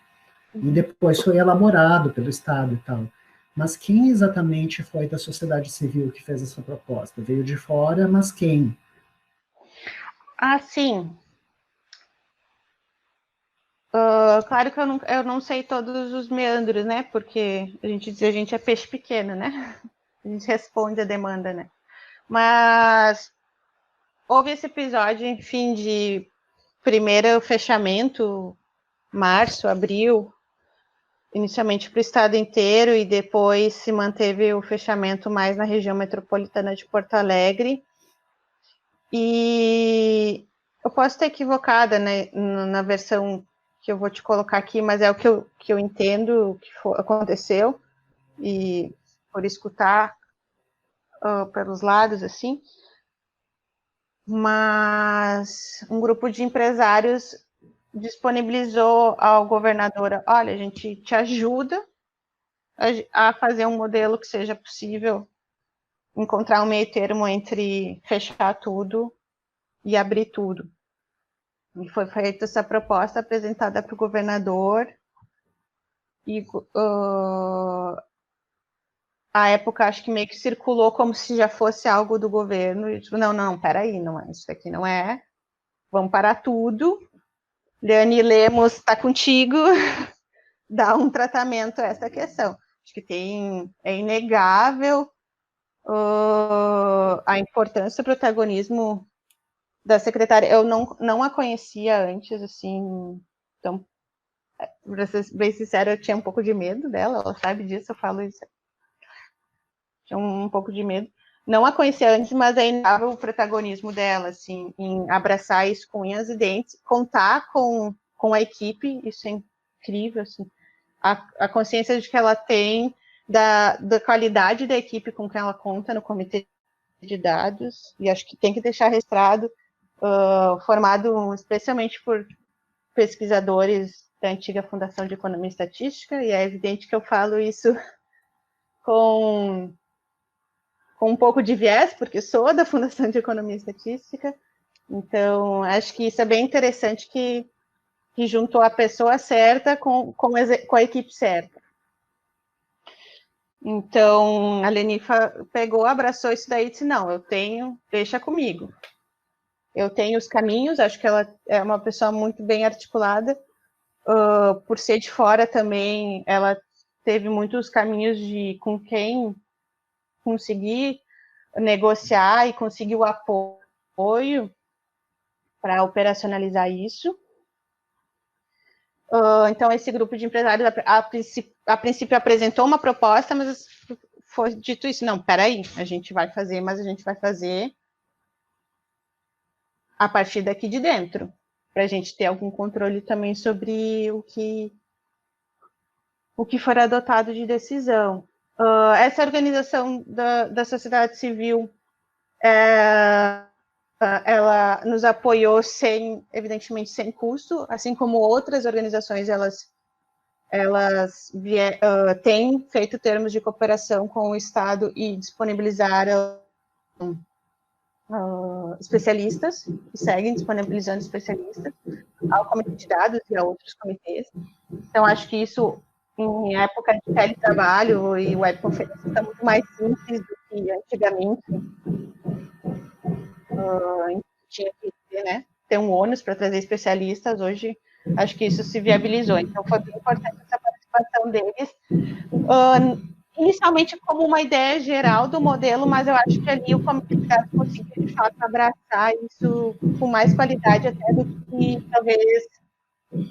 [SPEAKER 1] e depois foi elaborado pelo Estado e tal. Mas quem exatamente foi da sociedade civil que fez essa proposta? Veio de fora, mas quem?
[SPEAKER 2] Sim. Claro que eu não sei todos os meandros, né? Porque a gente diz a gente é peixe pequeno, né? A gente responde a demanda, né? Mas houve esse episódio, enfim, de primeiro fechamento, março, abril, inicialmente para o estado inteiro, e depois se manteve o fechamento mais na região metropolitana de Porto Alegre. E eu posso estar equivocada, né, na versão que eu vou te colocar aqui, mas é o que eu entendo que aconteceu, e por escutar pelos lados, assim, mas um grupo de empresários disponibilizou ao governador, olha, a gente te ajuda a fazer um modelo que seja possível encontrar um meio termo entre fechar tudo e abrir tudo. E foi feita essa proposta apresentada para o governador, e à época, acho que meio que circulou como se já fosse algo do governo, e tipo, não, peraí, não é, isso aqui não é, vamos parar tudo, Liane Lemos está contigo, dá um tratamento a essa questão. Acho que é inegável a importância, o protagonismo da secretária. Eu não a conhecia antes, assim, então, para ser bem sincera, eu tinha um pouco de medo dela, ela sabe disso, eu falo isso. Tinha um pouco de medo. Não a conhecia antes, mas é inegável o protagonismo dela, assim, em abraçar isso com unhas e dentes, contar com a equipe, isso é incrível, assim, a consciência de que ela tem da qualidade da equipe com quem ela conta no comitê de dados, e acho que tem que deixar registrado, formado especialmente por pesquisadores da antiga Fundação de Economia e Estatística, e é evidente que eu falo isso com um pouco de viés, porque sou da Fundação de Economia e Estatística, então acho que isso é bem interessante que juntou a pessoa certa com a equipe certa. Então, a Lenifa pegou, abraçou isso daí e disse, não, eu tenho, deixa comigo. Eu tenho os caminhos, acho que ela é uma pessoa muito bem articulada, por ser de fora também, ela teve muitos caminhos de com quem conseguir negociar e conseguir o apoio para operacionalizar isso. Então, esse grupo de empresários, a princípio, apresentou uma proposta, mas foi dito isso, não, peraí, a gente vai fazer, mas a gente vai fazer a partir daqui de dentro, para a gente ter algum controle também sobre o que for adotado de decisão. Essa organização da sociedade civil, ela nos apoiou evidentemente sem custo, assim como outras organizações, elas têm feito termos de cooperação com o Estado e disponibilizaram especialistas, que seguem disponibilizando especialistas ao comitê de dados e a outros comitês. Então, acho que isso, em época de teletrabalho e webconferência, está muito mais simples do que antigamente. Tinha que ter um ônus para trazer especialistas. Hoje, acho que isso se viabilizou. Então, foi bem importante essa participação deles. Inicialmente como uma ideia geral do modelo, mas eu acho que ali o comitê de dados conseguiu, de fato, abraçar isso com mais qualidade até do que, talvez,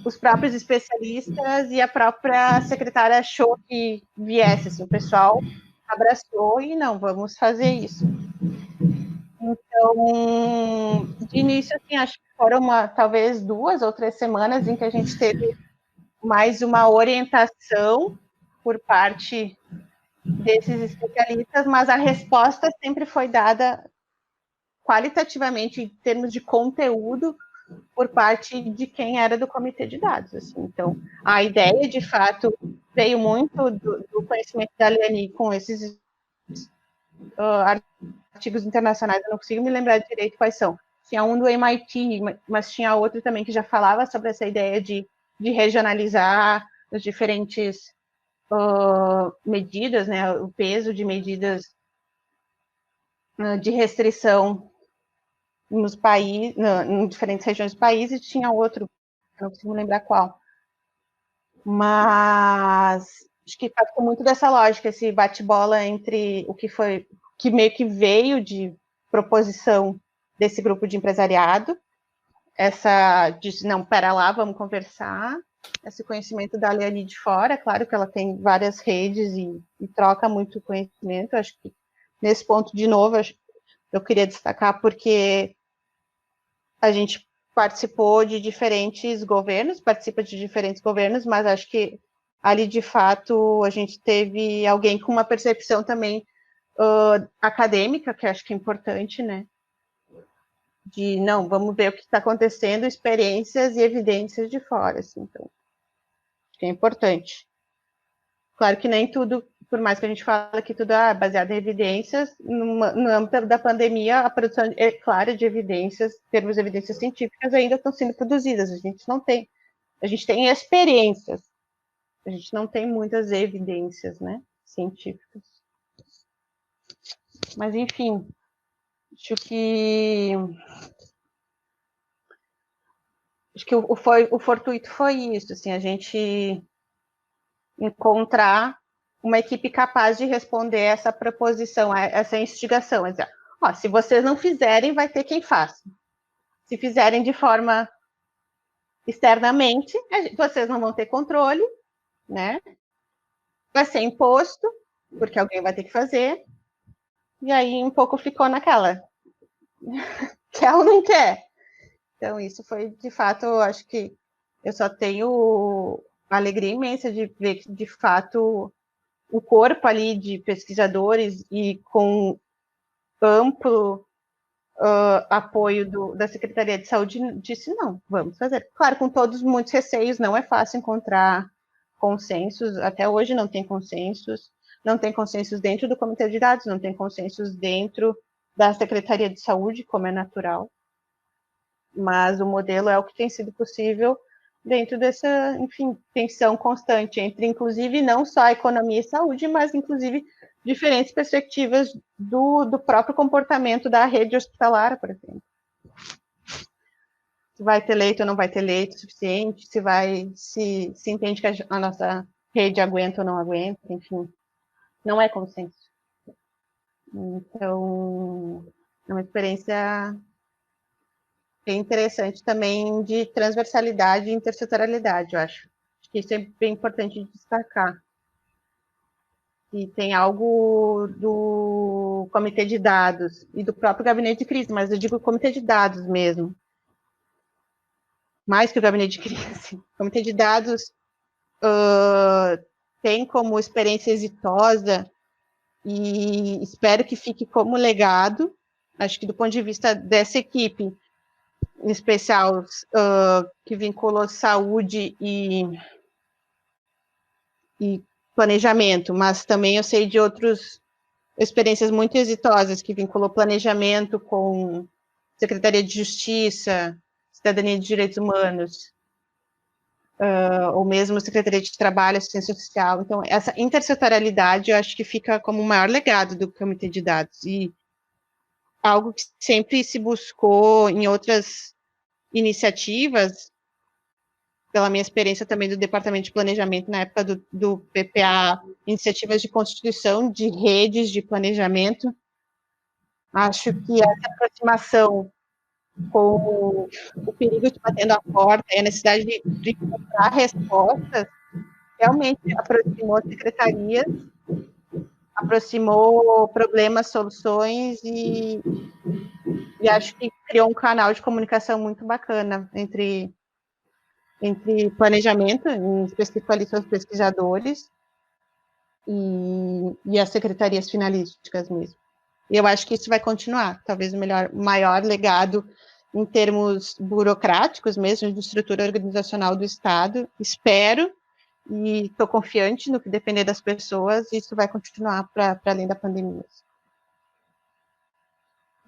[SPEAKER 2] os próprios especialistas e a própria secretária achou que viesse. Assim, o pessoal abraçou e não, vamos fazer isso. Então, de início, assim, acho que foram talvez 2 ou 3 semanas em que a gente teve mais uma orientação por parte desses especialistas, mas a resposta sempre foi dada qualitativamente em termos de conteúdo por parte de quem era do comitê de dados. Assim. Então, a ideia, de fato, veio muito do conhecimento da Liane com esses artigos internacionais, eu não consigo me lembrar direito quais são. Tinha um do MIT, mas tinha outro também que já falava sobre essa ideia de regionalizar os diferentes medidas, né, o peso de medidas de restrição nos países, em diferentes regiões do país, e tinha outro, não consigo lembrar qual. Mas acho que ficou muito dessa lógica, esse bate-bola entre o que foi, que meio que veio de proposição desse grupo de empresariado, disse, não, pera lá, vamos conversar, esse conhecimento da Liane de fora, claro que ela tem várias redes e troca muito conhecimento, acho que nesse ponto, de novo, eu queria destacar porque a gente participou de diferentes governos, participa de diferentes governos, mas acho que ali, de fato, a gente teve alguém com uma percepção também acadêmica, que acho que é importante, né? De, não, vamos ver o que está acontecendo, experiências e evidências de fora, assim, então, acho que é importante. Claro que nem tudo, por mais que a gente fale que tudo é baseado em evidências, no âmbito da pandemia, a produção clara de evidências, termos de evidências científicas ainda estão sendo produzidas, a gente não tem, a gente tem experiências, A gente não tem muitas evidências, né, científicas. Mas, enfim, acho que o fortuito foi isso, assim, a gente encontrar uma equipe capaz de responder essa proposição, essa instigação. Dizer, ó, se vocês não fizerem, vai ter quem faça. Se fizerem de forma externamente, vocês não vão ter controle, né? Vai ser imposto, porque alguém vai ter que fazer. E aí um pouco ficou naquela. Quer ou não quer? Então, isso foi, de fato, eu acho que eu só tenho uma alegria imensa de ver que, de fato, o corpo ali de pesquisadores e com amplo apoio da Secretaria de Saúde disse, não, vamos fazer. Claro, com todos muitos receios, não é fácil encontrar consensos, até hoje não tem consensos dentro do Comitê de Dados, não tem consensos dentro da Secretaria de Saúde, como é natural, mas o modelo é o que tem sido possível dentro dessa, enfim, tensão constante entre, inclusive, não só a economia e saúde, mas, inclusive, diferentes perspectivas do próprio comportamento da rede hospitalar, por exemplo. Se vai ter leito ou não vai ter leito suficiente, se entende que a nossa rede aguenta ou não aguenta, enfim, não é consenso. Então, é uma experiência bem interessante também de transversalidade e intersetorialidade, eu acho. Acho que isso é bem importante de destacar. E tem algo do comitê de dados e do próprio gabinete de crise, mas eu digo comitê de dados mesmo. Mais que o gabinete de crise. O comitê de dados tem como experiência exitosa e espero que fique como legado. Acho que do ponto de vista dessa equipe, em especial que vinculou saúde e planejamento, mas também eu sei de outras experiências muito exitosas que vinculou planejamento com Secretaria de Justiça, Cidadania e Direitos Humanos, ou mesmo Secretaria de Trabalho, Assistência Social. Então, essa intersetorialidade eu acho que fica como o maior legado do Comitê de Dados, e algo que sempre se buscou em outras iniciativas, pela minha experiência também do Departamento de Planejamento, na época do PPA, iniciativas de constituição de redes de planejamento. Acho que essa aproximação com o perigo de batendo a porta e a necessidade de encontrar respostas realmente aproximou secretarias, aproximou problemas, soluções e acho que criou um canal de comunicação muito bacana entre planejamento, em específico ali são os pesquisadores, e as secretarias finalísticas mesmo. E eu acho que isso vai continuar, talvez o maior legado em termos burocráticos mesmo, de estrutura organizacional do Estado, espero, e estou confiante no que depender das pessoas, isso vai continuar para além da pandemia.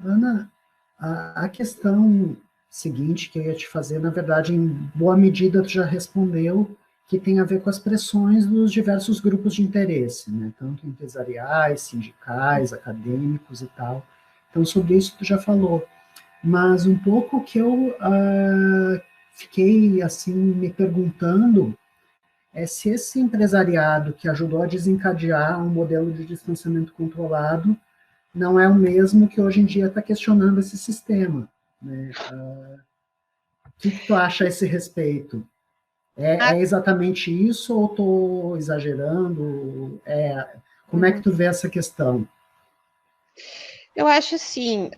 [SPEAKER 1] Ana, a questão seguinte que eu ia te fazer, na verdade, em boa medida tu já respondeu, que tem a ver com as pressões dos diversos grupos de interesse, né? Tanto empresariais, sindicais, acadêmicos e tal. Então, sobre isso tu já falou. Mas um pouco que eu fiquei, assim, me perguntando é se esse empresariado que ajudou a desencadear um modelo de distanciamento controlado não é o mesmo que hoje em dia está questionando esse sistema, né? O que tu acha a esse respeito? É exatamente isso ou estou exagerando? Como é que tu vê essa questão?
[SPEAKER 2] Eu acho assim,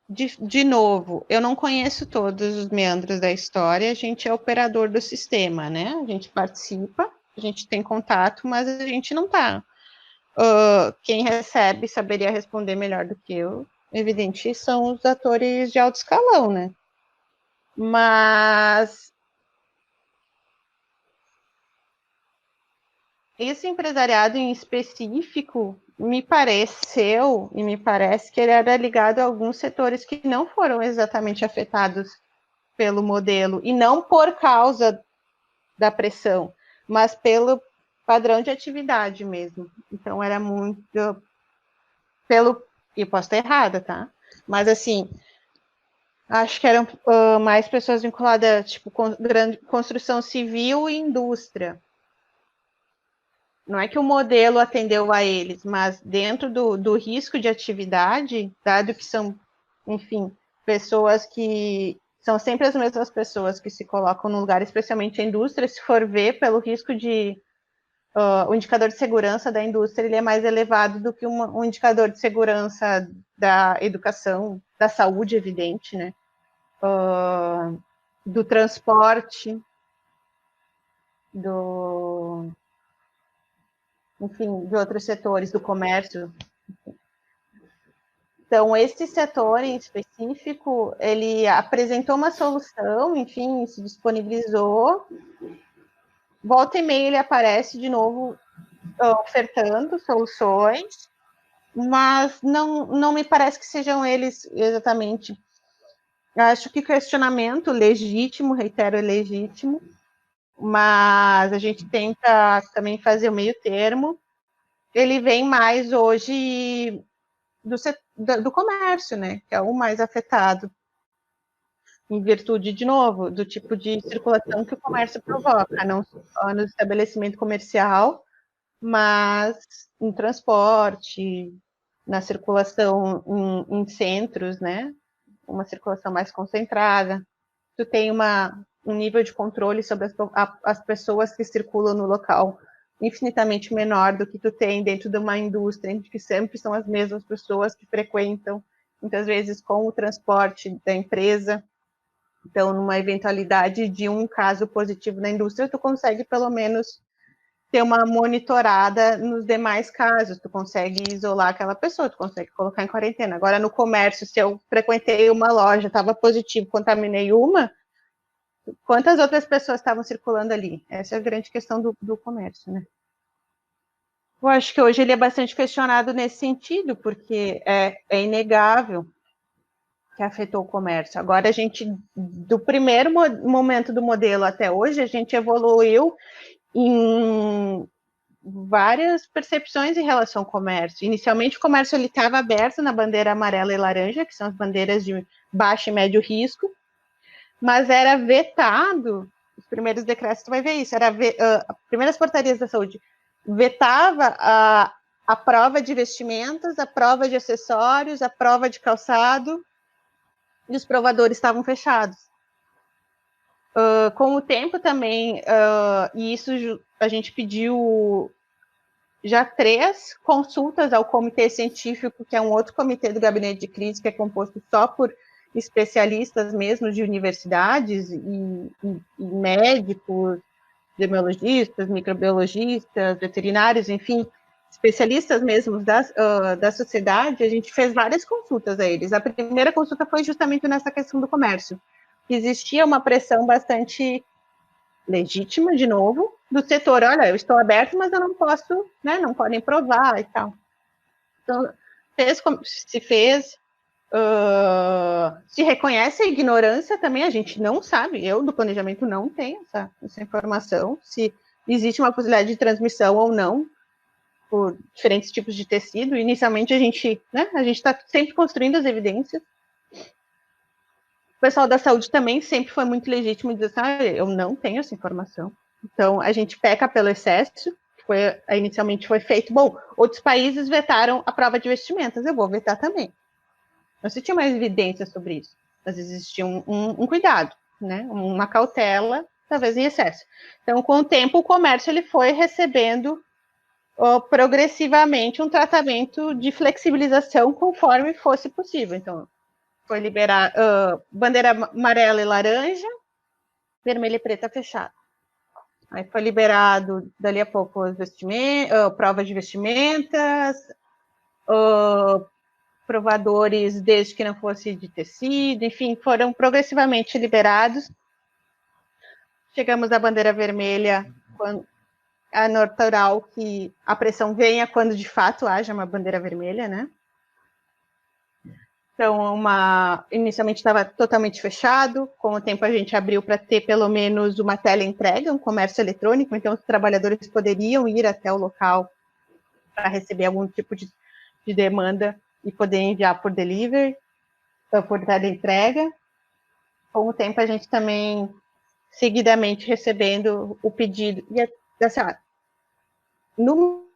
[SPEAKER 2] de novo, eu não conheço todos os meandros da história, a gente é operador do sistema, né? A gente participa, a gente tem contato, mas a gente não está. Quem recebe saberia responder melhor do que eu. Evidente, são os atores de alto escalão, né? Mas esse empresariado em específico me pareceu e me parece que ele era ligado a alguns setores que não foram exatamente afetados pelo modelo, e não por causa da pressão, mas pelo padrão de atividade mesmo. Então, era muito pelo... Eu posso estar errada, tá? Mas, assim, acho que eram mais pessoas vinculadas, tipo, construção civil e indústria. Não é que o modelo atendeu a eles, mas dentro do risco de atividade, dado que são, enfim, pessoas que são sempre as mesmas pessoas que se colocam no lugar, especialmente a indústria, se for ver pelo risco de... o indicador de segurança da indústria ele é mais elevado do que um indicador de segurança da educação, da saúde, evidente, né? Do transporte, enfim, de outros setores, do comércio. Então, esse setor em específico, ele apresentou uma solução, enfim, se disponibilizou. Volta e meia ele aparece de novo ofertando soluções, mas não me parece que sejam eles exatamente. Acho que questionamento legítimo, reitero, é legítimo, mas a gente tenta também fazer o meio termo. Ele vem mais hoje do comércio, né, que é o mais afetado, em virtude, de novo, do tipo de circulação que o comércio provoca, não só no estabelecimento comercial, mas em transporte, na circulação em centros, né, uma circulação mais concentrada. Tu tem um nível de controle sobre as pessoas que circulam no local infinitamente menor do que tu tem dentro de uma indústria, em que sempre são as mesmas pessoas que frequentam, muitas vezes com o transporte da empresa. Então, numa eventualidade de um caso positivo na indústria, tu consegue pelo menos ter uma monitorada nos demais casos, tu consegue isolar aquela pessoa, tu consegue colocar em quarentena. Agora, no comércio, se eu frequentei uma loja, estava positivo, contaminei uma, quantas outras pessoas estavam circulando ali? Essa é a grande questão do comércio, né? Eu acho que hoje ele é bastante questionado nesse sentido, porque é inegável que afetou o comércio. Agora, a gente, do primeiro momento do modelo até hoje, a gente evoluiu em várias percepções em relação ao comércio. Inicialmente, o comércio estava aberto na bandeira amarela e laranja, que são as bandeiras de baixo e médio risco, mas era vetado, os primeiros decretos, tu vai ver isso, primeiras portarias da saúde vetava a prova de vestimentas, a prova de acessórios, a prova de calçado, e os provadores estavam fechados. Com o tempo também, e isso a gente pediu já 3 consultas ao comitê científico, que é um outro comitê do gabinete de crise, que é composto só por especialistas mesmo de universidades e médicos, epidemiologistas, microbiologistas, veterinários, enfim, especialistas mesmo da sociedade. A gente fez várias consultas a eles. A primeira consulta foi justamente nessa questão do comércio. Existia uma pressão bastante legítima, de novo, do setor. Olha, eu estou aberto, mas eu não posso, né, não podem provar e tal. Então, se reconhece a ignorância também, a gente não sabe, eu do planejamento não tenho essa informação, se existe uma possibilidade de transmissão ou não, por diferentes tipos de tecido. Inicialmente a gente está sempre construindo as evidências. O pessoal da saúde também sempre foi muito legítimo de dizer assim, eu não tenho essa informação. Então, a gente peca pelo excesso, inicialmente foi feito. Bom, outros países vetaram a prova de vestimentas, eu vou vetar também. Não se tinha mais evidência sobre isso, mas existia um cuidado, né? Uma cautela, talvez em excesso. Então, com o tempo, o comércio ele foi recebendo progressivamente um tratamento de flexibilização conforme fosse possível. Então, foi liberar bandeira amarela e laranja, vermelha e preta fechada. Aí foi liberado, dali a pouco, provas de vestimentas, provadores, desde que não fosse de tecido, enfim, foram progressivamente liberados. Chegamos à bandeira vermelha, quando é natural que a pressão venha quando de fato haja uma bandeira vermelha, né? Então, inicialmente estava totalmente fechado, com o tempo a gente abriu para ter pelo menos uma teleentrega, um comércio eletrônico, então os trabalhadores poderiam ir até o local para receber algum tipo de demanda e poder enviar por delivery, por teleentrega. Com o tempo a gente também, seguidamente, recebendo o pedido, e assim, no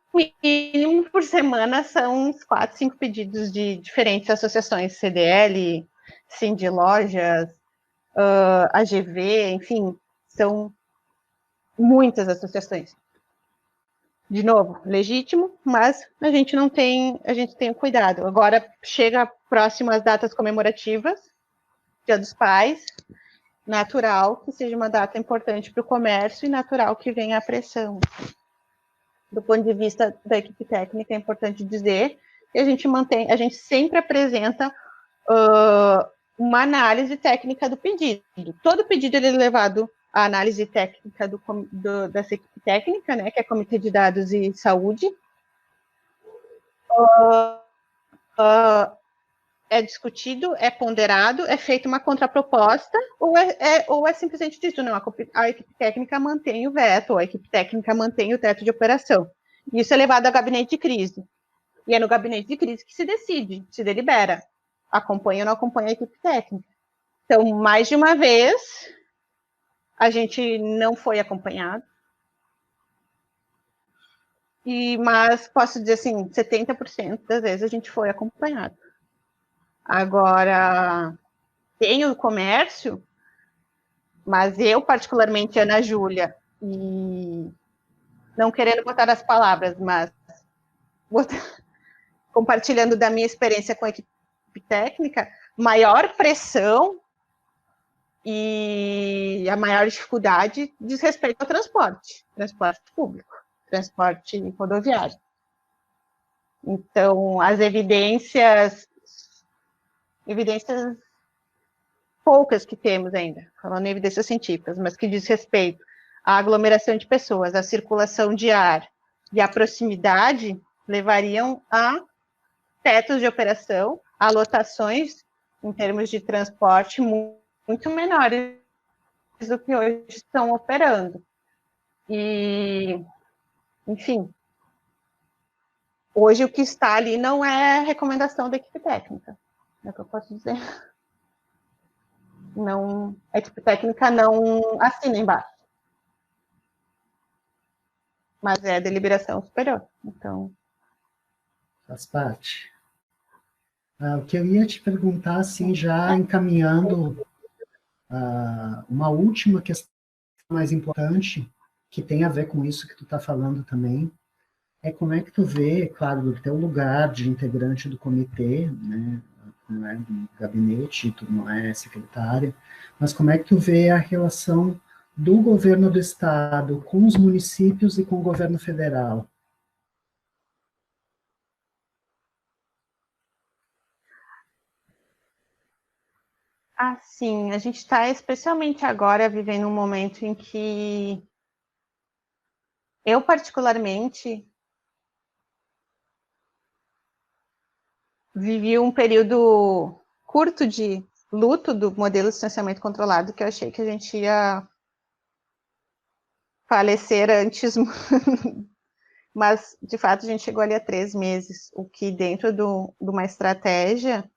[SPEAKER 2] mínimo por semana são uns 4, 5 pedidos de diferentes associações, CDL, Cindy Lojas, AGV, enfim, são muitas associações. De novo, legítimo, mas a gente tem o cuidado. Agora chega próximo às datas comemorativas, Dia dos Pais, natural que seja uma data importante para o comércio e natural que venha a pressão. Do ponto de vista da equipe técnica, é importante dizer que a gente sempre apresenta uma análise técnica do pedido. Todo pedido ele é levado à análise técnica dessa equipe técnica, né, que é Comitê de Dados e Saúde. É discutido, é ponderado, é feita uma contraproposta, ou é simplesmente dito, não, a equipe técnica mantém o veto, ou a equipe técnica mantém o teto de operação. Isso é levado ao gabinete de crise. E é no gabinete de crise que se decide, se delibera. Acompanha ou não acompanha a equipe técnica. Então, mais de uma vez, a gente não foi acompanhado. Mas posso dizer assim, 70% das vezes a gente foi acompanhado. Agora, tem o comércio, mas eu, particularmente, Ana Júlia, e não querendo botar as palavras, mas compartilhando da minha experiência com a equipe técnica, maior pressão e a maior dificuldade diz respeito ao transporte público, transporte rodoviário. Então, as evidências poucas que temos ainda, falando em evidências científicas, mas que diz respeito à aglomeração de pessoas, à circulação de ar e à proximidade, levariam a tetos de operação, a lotações em termos de transporte muito menores do que hoje estão operando. E, enfim, hoje o que está ali não é recomendação da equipe técnica, é o que eu posso dizer. Não, a equipe técnica não assina embaixo. Mas é a deliberação superior, então...
[SPEAKER 1] Faz parte. O que eu ia te perguntar, assim, já encaminhando uma última questão mais importante, que tem a ver com isso que tu está falando também, é como é que tu vê, claro, do teu lugar de integrante do comitê, né, não é do gabinete, tu não é secretária, mas como é que tu vê a relação do governo do estado com os municípios e com o governo federal?
[SPEAKER 2] Sim, a gente está especialmente agora vivendo um momento em que eu, particularmente, vivi um período curto de luto do modelo de distanciamento controlado, que eu achei que a gente ia falecer antes, mas, de fato, a gente chegou ali a 3 meses, o que dentro de uma estratégia,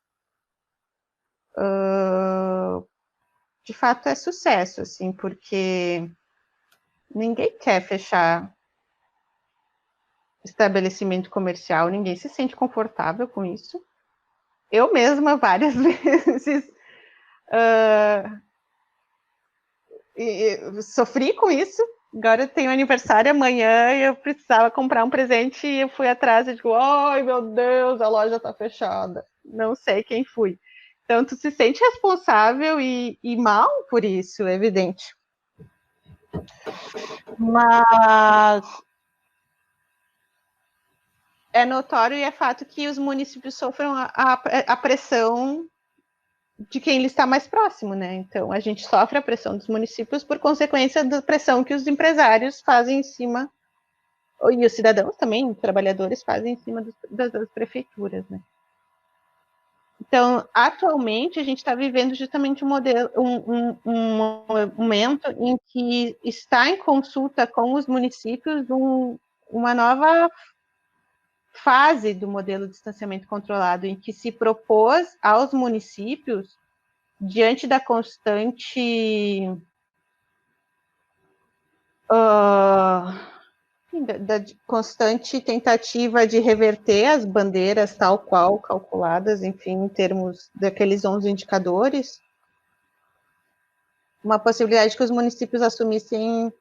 [SPEAKER 2] de fato, é sucesso, assim, porque ninguém quer fechar estabelecimento comercial, ninguém se sente confortável com isso. Eu mesma, várias vezes, sofri com isso. Agora eu tenho aniversário amanhã e eu precisava comprar um presente e eu fui atrás e digo, ai meu Deus, a loja está fechada. Não sei quem fui. Então, tu se sente responsável e mal por isso, é evidente. Mas é notório e é fato que os municípios sofrem a pressão de quem lhe está mais próximo, né? Então, a gente sofre a pressão dos municípios por consequência da pressão que os empresários fazem em cima, e os cidadãos também, os trabalhadores, fazem em cima das prefeituras, né? Então, atualmente, a gente está vivendo justamente um momento em que está em consulta com os municípios uma nova fase do modelo de distanciamento controlado, em que se propôs aos municípios, diante da constante da constante tentativa de reverter as bandeiras tal qual calculadas, enfim, em termos daqueles 11 indicadores, uma possibilidade que os municípios assumissem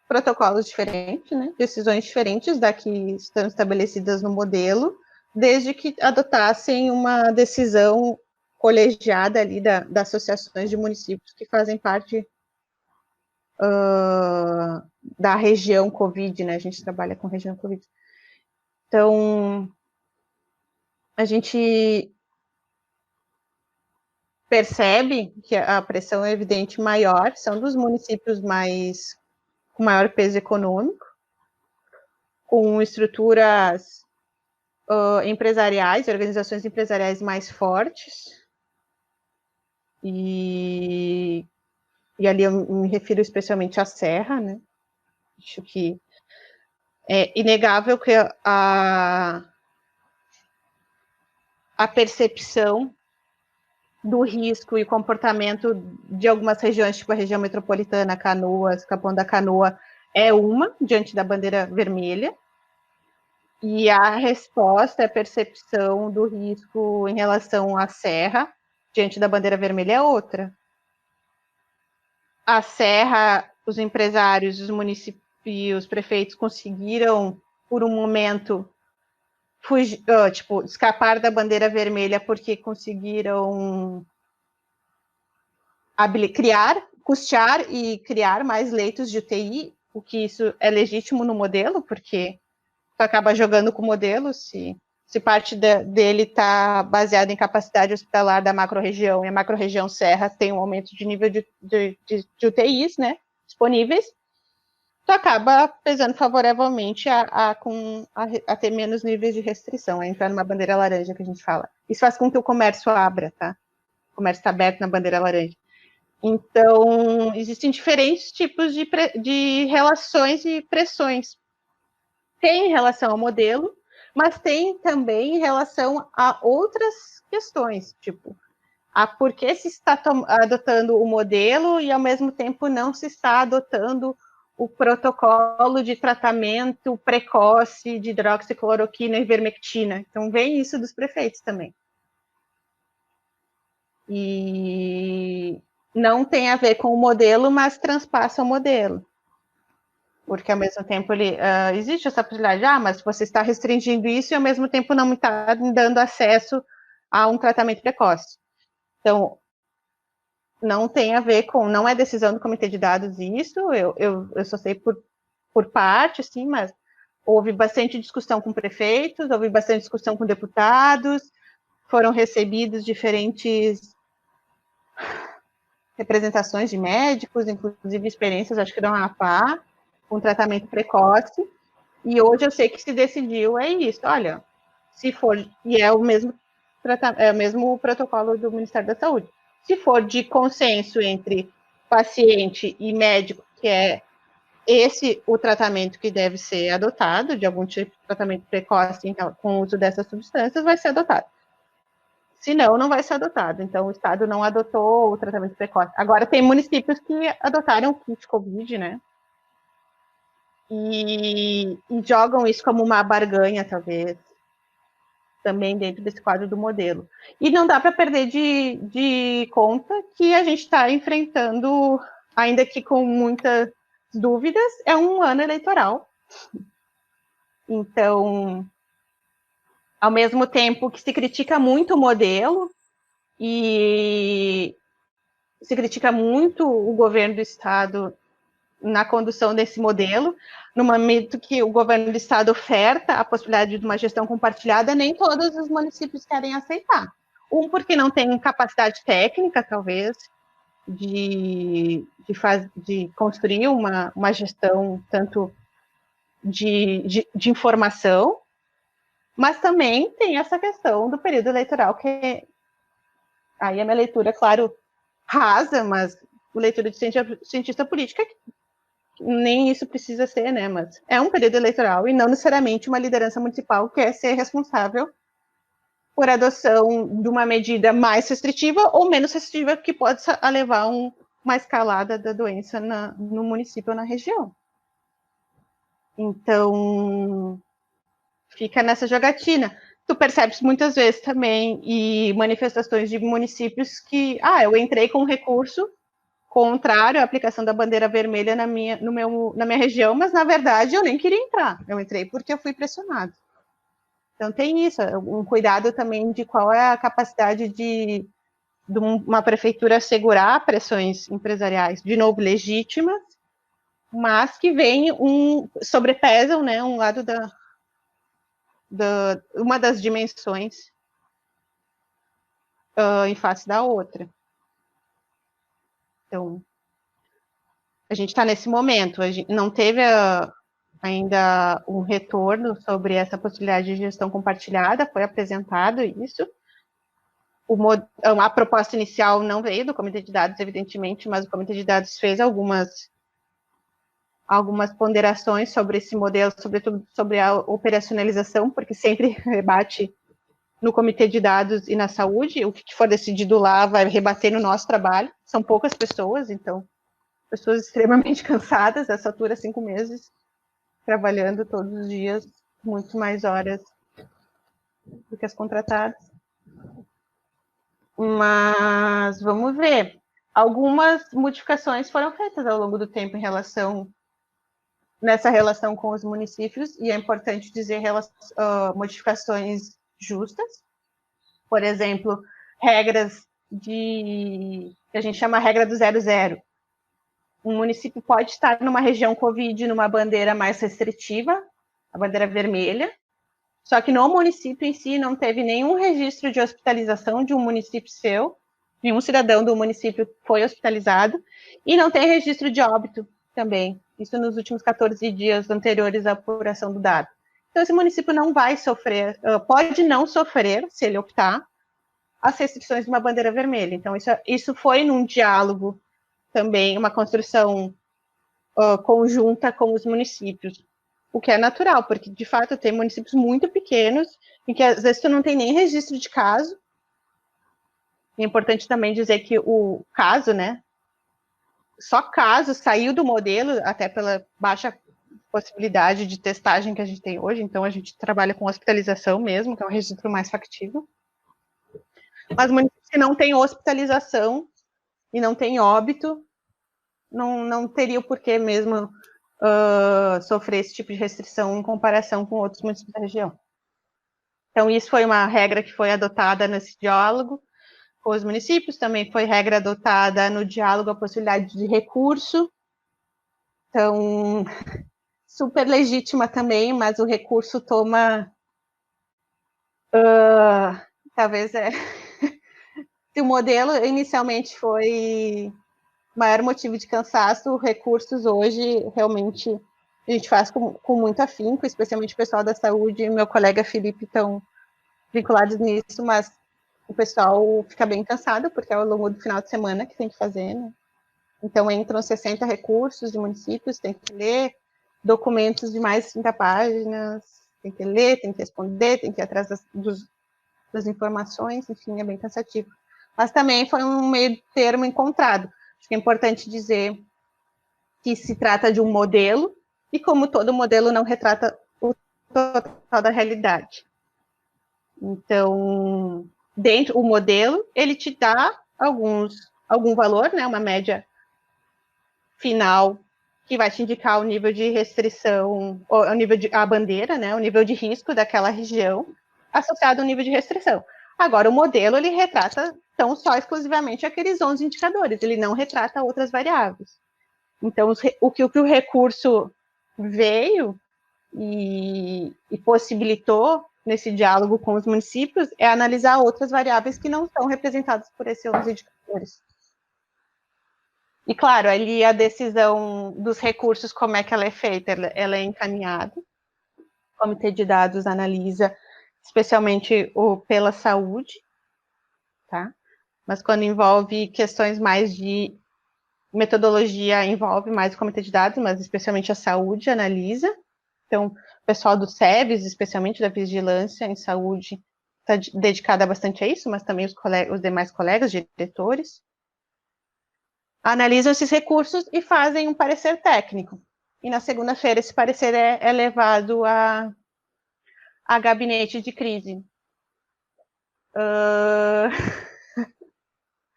[SPEAKER 2] protocolos diferentes, né, decisões diferentes da que estão estabelecidas no modelo, desde que adotassem uma decisão colegiada ali das associações de municípios que fazem parte da região Covid, né? A gente trabalha com região Covid. Então, a gente percebe que a pressão é evidente maior, são dos municípios com maior peso econômico, com estruturas empresariais, organizações empresariais mais fortes, e ali eu me refiro especialmente à Serra, né? Acho que é inegável que a percepção do risco e comportamento de algumas regiões, tipo a região metropolitana, Canoas, Capão da Canoa, é uma, diante da bandeira vermelha, e a resposta, a percepção do risco em relação à Serra, diante da bandeira vermelha, é outra. A Serra, os empresários, os municípios, os prefeitos conseguiram, por um momento, escapar da bandeira vermelha porque conseguiram custear e criar mais leitos de UTI, o que isso é legítimo no modelo, porque tu acaba jogando com o modelo, se parte dele está baseada em capacidade hospitalar da macro-região, e a macro-região Serra tem um aumento de nível de UTIs, né, disponíveis, tu acaba pesando favoravelmente a ter menos níveis de restrição, a entrar numa bandeira laranja que a gente fala. Isso faz com que o comércio abra, tá? O comércio está aberto na bandeira laranja. Então, existem diferentes tipos de relações e pressões. Tem em relação ao modelo, mas tem também em relação a outras questões, tipo, por que se está adotando o modelo e, ao mesmo tempo, não se está adotando o protocolo de tratamento precoce de hidroxicloroquina e ivermectina. Então, vem isso dos prefeitos também. E não tem a ver com o modelo, mas transpassa o modelo. Porque, ao mesmo tempo, existe essa possibilidade, mas você está restringindo isso e, ao mesmo tempo, não me está dando acesso a um tratamento precoce. Então, não tem a ver com, não é decisão do comitê de dados isso, eu só sei por parte, sim, mas houve bastante discussão com prefeitos, houve bastante discussão com deputados, foram recebidos diferentes representações de médicos, inclusive experiências, acho que da UNAPA, com tratamento precoce, e hoje eu sei que se decidiu é isso, olha, se for, e é o mesmo protocolo do Ministério da Saúde, se for de consenso entre paciente e médico, que é esse o tratamento que deve ser adotado, de algum tipo de tratamento precoce então, com o uso dessas substâncias, vai ser adotado. Senão, não vai ser adotado. Então, o Estado não adotou o tratamento precoce. Agora, tem municípios que adotaram o kit COVID, né? E jogam isso como uma barganha, talvez, também dentro desse quadro do modelo. E não dá para perder de conta que a gente está enfrentando, ainda que com muitas dúvidas, é um ano eleitoral. Então, ao mesmo tempo que se critica muito o modelo e se critica muito o governo do Estado na condução desse modelo, no momento que o governo do Estado oferta a possibilidade de uma gestão compartilhada, nem todos os municípios querem aceitar. Porque não tem capacidade técnica, talvez, de construir uma gestão tanto de informação, Mas também tem essa questão do período eleitoral, que aí a minha leitura, claro, rasa, mas leitura de cientista política, nem isso precisa ser, né? Mas é um período eleitoral e não necessariamente uma liderança municipal quer ser responsável por adoção de uma medida mais restritiva ou menos restritiva que pode levar uma escalada da doença no município ou na região. Então, fica nessa jogatina. Tu percebes muitas vezes também e manifestações de municípios que, eu entrei com um recurso contrário à aplicação da bandeira vermelha na minha região, mas na verdade eu nem queria entrar. Eu entrei porque eu fui pressionado. Então tem isso, um cuidado também de qual é a capacidade de uma prefeitura assegurar pressões empresariais, de novo, legítimas, mas que sobrepesam, né, um lado uma das dimensões em face da outra. Então, a gente está nesse momento, a gente não teve ainda um retorno sobre essa possibilidade de gestão compartilhada, foi apresentado isso. A proposta inicial não veio do Comitê de Dados, evidentemente, mas o Comitê de Dados fez algumas ponderações sobre esse modelo, sobretudo sobre a operacionalização, porque sempre rebate no Comitê de Dados e na saúde, o que for decidido lá vai rebater no nosso trabalho, são poucas pessoas, então, pessoas extremamente cansadas, essa altura, 5 meses, trabalhando todos os dias, muito mais horas do que as contratadas. Mas vamos ver. Algumas modificações foram feitas ao longo do tempo nessa relação com os municípios, e é importante dizer modificações justas. Por exemplo, regras que a gente chama regra do 00. Um município pode estar numa região Covid numa bandeira mais restritiva, a bandeira vermelha, só que no município em si não teve nenhum registro de hospitalização de um município seu, nenhum cidadão do município foi hospitalizado, e não tem registro de óbito também, isso nos últimos 14 dias anteriores à apuração do dado. Então, esse município não vai sofrer, pode não sofrer, se ele optar, as restrições de uma bandeira vermelha. Então, isso foi num diálogo também, uma construção conjunta com os municípios, o que é natural, porque, de fato, tem municípios muito pequenos, em que, às vezes, tu não tem nem registro de caso. É importante também dizer que o caso, né, só caso saiu do modelo, até pela baixa possibilidade de testagem que a gente tem hoje, então a gente trabalha com hospitalização mesmo, que é um registro mais factível. Mas municípios que não tem hospitalização e não tem óbito, não teria o porquê mesmo sofrer esse tipo de restrição em comparação com outros municípios da região. Então, isso foi uma regra que foi adotada nesse diálogo com os municípios, também foi regra adotada no diálogo a possibilidade de recurso. Então, super legítima também, mas o recurso toma, talvez, se o modelo inicialmente foi maior motivo de cansaço, recursos hoje realmente a gente faz com muito afinco, especialmente o pessoal da saúde e meu colega Felipe estão vinculados nisso, mas o pessoal fica bem cansado, porque é ao longo do final de semana que tem que fazer, né? Então, entram 60 recursos de municípios, tem que ler documentos de mais de 30 páginas, tem que ler, tem que responder, tem que ir atrás das informações, enfim, é bem cansativo. Mas também foi um meio termo encontrado. Acho que é importante dizer que se trata de um modelo, e como todo modelo não retrata o total da realidade. Então, dentro do modelo, ele te dá algum valor, né, uma média final, que vai te indicar o nível de restrição, o nível a bandeira, né, o nível de risco daquela região, associado ao nível de restrição. Agora, o modelo, ele retrata tão só exclusivamente aqueles 11 indicadores, ele não retrata outras variáveis. Então, o que o recurso veio e possibilitou nesse diálogo com os municípios é analisar outras variáveis que não são representadas por esses 11 indicadores. E, claro, ali a decisão dos recursos, como é que ela é feita? Ela é encaminhada, o Comitê de Dados analisa especialmente pela saúde, tá? Mas quando envolve questões mais de metodologia, envolve mais o comitê de dados, mas especialmente a saúde analisa. Então, o pessoal do SEVES, especialmente da vigilância em saúde, está dedicada bastante a isso, mas também os demais colegas, diretores, analisam esses recursos e fazem um parecer técnico. E na segunda-feira esse parecer é levado a gabinete de crise.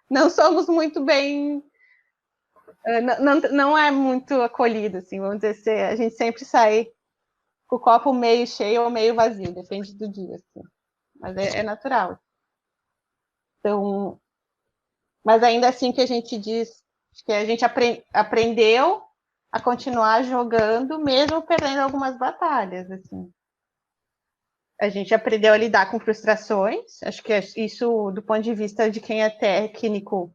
[SPEAKER 2] Não somos muito bem... não é muito acolhido, assim, vamos dizer assim, a gente sempre sai com o copo meio cheio ou meio vazio, depende do dia, assim. Mas é natural. Então, mas ainda assim que a gente diz que a gente aprendeu a continuar jogando, mesmo perdendo algumas batalhas, assim. A gente aprendeu a lidar com frustrações, acho que isso, do ponto de vista de quem é técnico,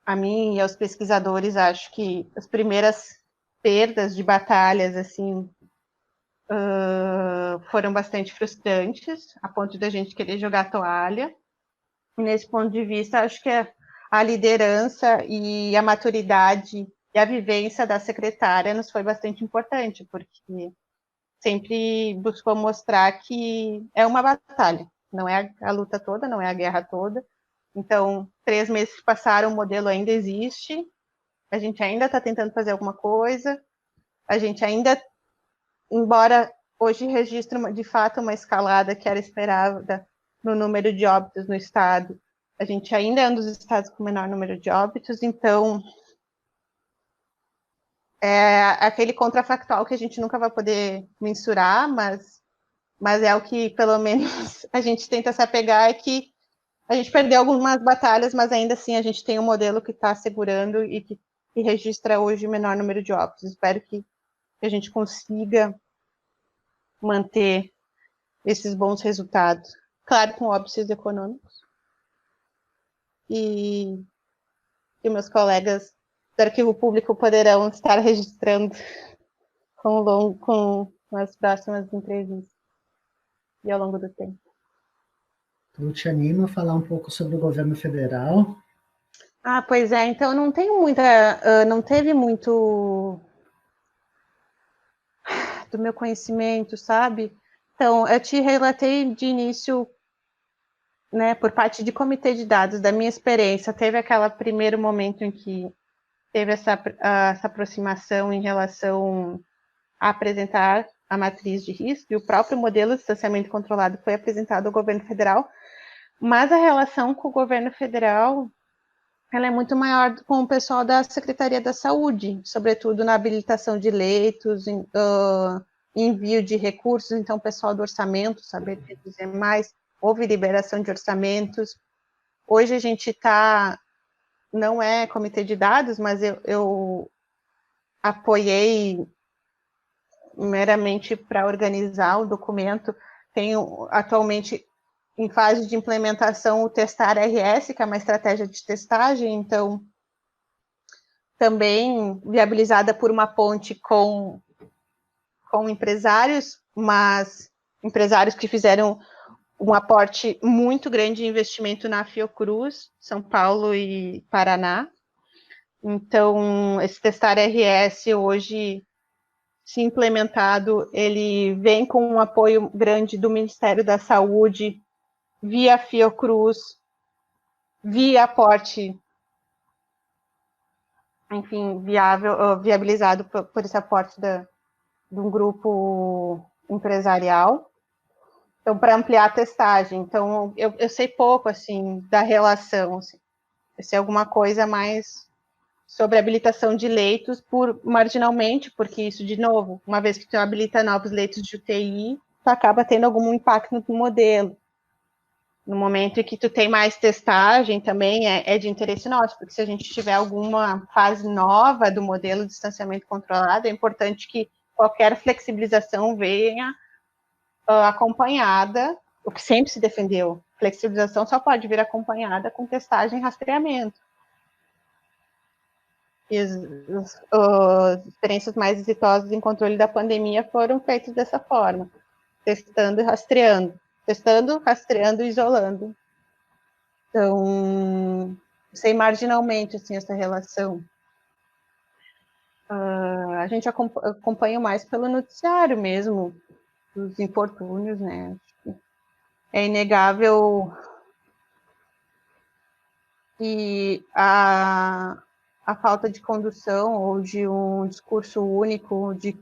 [SPEAKER 2] a mim e aos pesquisadores, acho que as primeiras perdas de batalhas, assim, foram bastante frustrantes, a ponto da gente querer jogar a toalha. Nesse ponto de vista, acho que a liderança e a maturidade e a vivência da secretária nos foi bastante importante, porque sempre buscou mostrar que é uma batalha, não é a luta toda, não é a guerra toda. Então, 3 meses que passaram, o modelo ainda existe, a gente ainda está tentando fazer alguma coisa, a gente ainda, embora hoje registre de fato uma escalada que era esperada no número de óbitos no estado, a gente ainda é um dos estados com menor número de óbitos, então é aquele contrafactual que a gente nunca vai poder mensurar, mas é o que pelo menos a gente tenta se apegar, é que a gente perdeu algumas batalhas, mas ainda assim a gente tem um modelo que está segurando e que registra hoje o menor número de óbitos. Espero que a gente consiga manter esses bons resultados. Claro, com óbices econômicos. E meus colegas do Arquivo Público poderão estar registrando com as próximas entrevistas e ao longo do tempo.
[SPEAKER 1] Então, te animo a falar um pouco sobre o governo federal.
[SPEAKER 2] Pois é, então não tenho muita, não teve muito do meu conhecimento, sabe? Então, eu te relatei de início, né, por parte de comitê de dados, da minha experiência, teve aquele primeiro momento em que teve essa aproximação em relação a apresentar a matriz de risco, e o próprio modelo de distanciamento controlado foi apresentado ao governo federal, mas a relação com o governo federal, ela é muito maior com o pessoal da Secretaria da Saúde, sobretudo na habilitação de leitos, envio de recursos, então o pessoal do orçamento, saber dizer mais, houve liberação de orçamentos. Hoje a gente está, não é comitê de dados, mas eu apoiei meramente para organizar o documento. Tenho atualmente em fase de implementação o Testar RS, que é uma estratégia de testagem, então também viabilizada por uma ponte com empresários, mas empresários que fizeram um aporte muito grande de investimento na Fiocruz, São Paulo e Paraná. Então, esse Testar RS hoje, se implementado, ele vem com um apoio grande do Ministério da Saúde, via Fiocruz, via aporte, enfim, viabilizado por esse aporte de um grupo empresarial. Então, para ampliar a testagem. Então, eu sei pouco, assim, da relação, assim. Eu sei alguma coisa mais sobre habilitação de leitos marginalmente, porque isso, de novo, uma vez que tu habilita novos leitos de UTI, tu acaba tendo algum impacto no modelo. No momento em que tu tem mais testagem, também é de interesse nosso, porque se a gente tiver alguma fase nova do modelo de distanciamento controlado, é importante que qualquer flexibilização venha acompanhada, o que sempre se defendeu, flexibilização só pode vir acompanhada com testagem e rastreamento. E as experiências mais exitosas em controle da pandemia foram feitas dessa forma. testando e rastreando. Testando, rastreando e isolando. Então, sei marginalmente, assim, essa relação. A gente acompanha mais pelo noticiário mesmo, os infortúnios, né? É inegável que a falta de condução ou de um discurso único de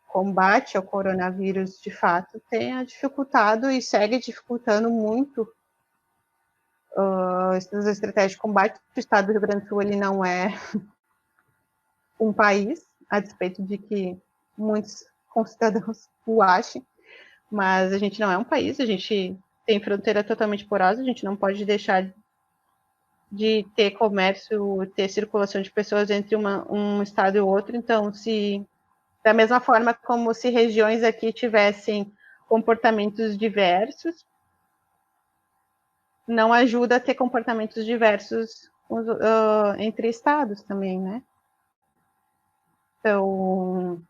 [SPEAKER 2] combate ao coronavírus, de fato, tenha dificultado e segue dificultando muito essas estratégias de combate. O estado do Rio Grande do Sul ele não é um país, a despeito de que muitos concidadãos o achem, mas a gente não é um país, a gente tem fronteira totalmente porosa, a gente não pode deixar de ter comércio, ter circulação de pessoas entre um estado e outro. Então, se da mesma forma como se regiões aqui tivessem comportamentos diversos, não ajuda a ter comportamentos diversos entre estados também, né? Então,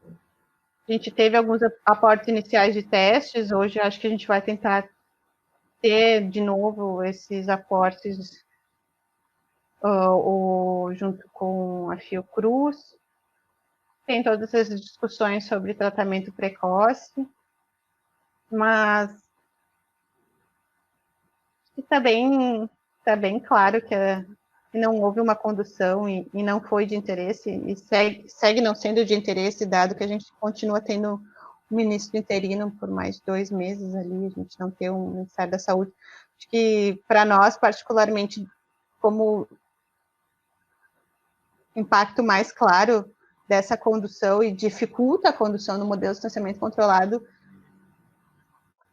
[SPEAKER 2] a gente teve alguns aportes iniciais de testes, hoje acho que a gente vai tentar ter de novo esses aportes junto com a Fiocruz. Tem todas essas discussões sobre tratamento precoce, mas está bem claro que não houve uma condução e não foi de interesse, e segue não sendo de interesse, dado que a gente continua tendo um ministro interino por mais de 2 meses ali, a gente não tem um Ministério da Saúde. Acho que, para nós, particularmente, como impacto mais claro dessa condução e dificulta a condução do modelo de distanciamento controlado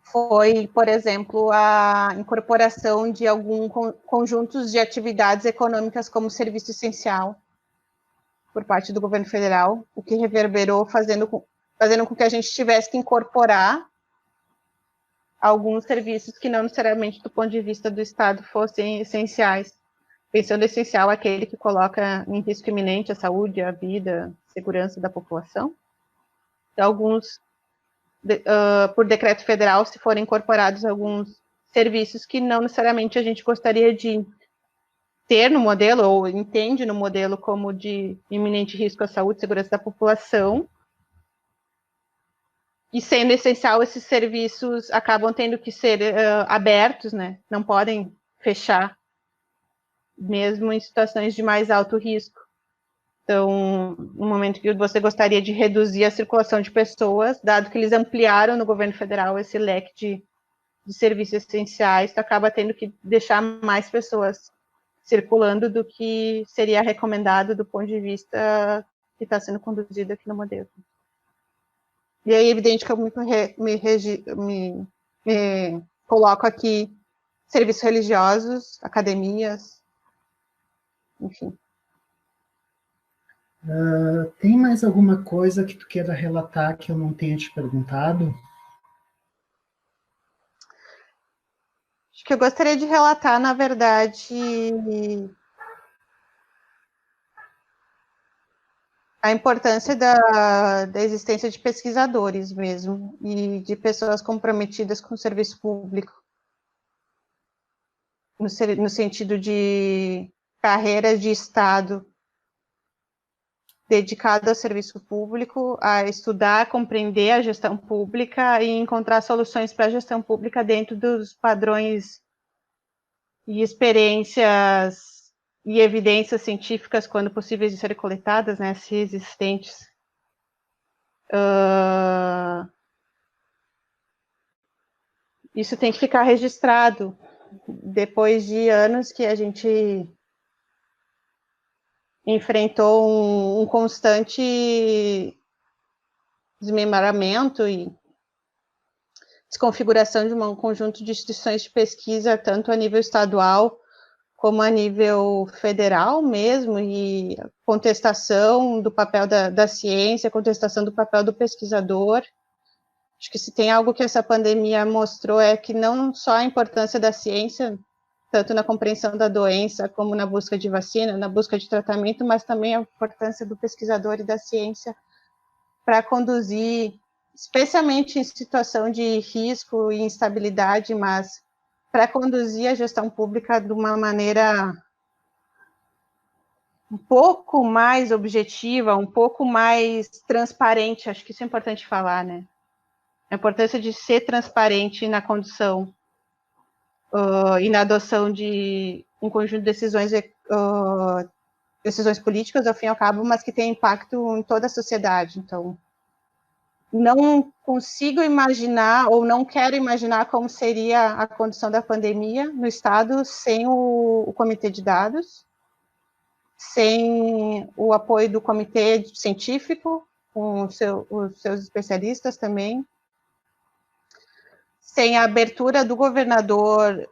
[SPEAKER 2] foi, por exemplo, a incorporação de alguns conjuntos de atividades econômicas como serviço essencial por parte do governo federal, o que reverberou fazendo com que a gente tivesse que incorporar alguns serviços que não necessariamente do ponto de vista do Estado fossem essenciais. Pensando essencial aquele que coloca em risco iminente a saúde, a vida, a segurança da população. Então, alguns por decreto federal, se forem incorporados alguns serviços que não necessariamente a gente gostaria de ter no modelo, ou entende no modelo como de iminente risco à saúde e segurança da população, e sendo essencial, esses serviços acabam tendo que ser abertos, né? Não podem fechar, mesmo em situações de mais alto risco. Então, no momento que você gostaria de reduzir a circulação de pessoas, dado que eles ampliaram no governo federal esse leque de serviços essenciais, tu acaba tendo que deixar mais pessoas circulando do que seria recomendado do ponto de vista que está sendo conduzido aqui no modelo. E aí é evidente que eu me coloco aqui serviços religiosos, academias, enfim.
[SPEAKER 1] Tem mais alguma coisa que tu queira relatar que eu não tenha te perguntado?
[SPEAKER 2] Acho que eu gostaria de relatar, na verdade, a importância da existência de pesquisadores mesmo, e de pessoas comprometidas com o serviço público, no sentido de carreiras de Estado dedicado ao serviço público, a estudar, compreender a gestão pública e encontrar soluções para a gestão pública dentro dos padrões e experiências e evidências científicas, quando possíveis de serem coletadas, né, se existentes. Isso tem que ficar registrado. Depois de anos que a gente enfrentou um constante desmembramento e desconfiguração de um conjunto de instituições de pesquisa, tanto a nível estadual como a nível federal mesmo, e contestação do papel da ciência, contestação do papel do pesquisador. Acho que se tem algo que essa pandemia mostrou é que não só a importância da ciência, tanto na compreensão da doença, como na busca de vacina, na busca de tratamento, mas também a importância do pesquisador e da ciência para conduzir especialmente em situação de risco e instabilidade, mas para conduzir a gestão pública de uma maneira um pouco mais objetiva, um pouco mais transparente, acho que isso é importante falar, né? A importância de ser transparente na condução e na adoção de um conjunto de decisões políticas, ao fim e ao cabo, mas que tem impacto em toda a sociedade. Então, não consigo imaginar, ou não quero imaginar como seria a condução da pandemia no Estado sem o Comitê de Dados, sem o apoio do Comitê Científico, com os seus especialistas também, sem a abertura do governador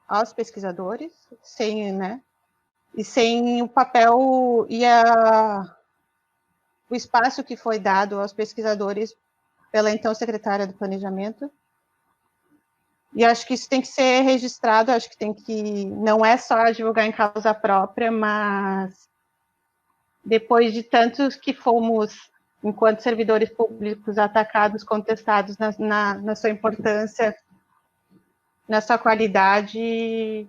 [SPEAKER 2] aos pesquisadores, sem, né, e sem o papel e o espaço que foi dado aos pesquisadores pela então secretária do Planejamento. E acho que isso tem que ser registrado, acho que não é só divulgar em causa própria, mas depois de tantos que fomos, enquanto servidores públicos, atacados, contestados na sua importância, na sua qualidade,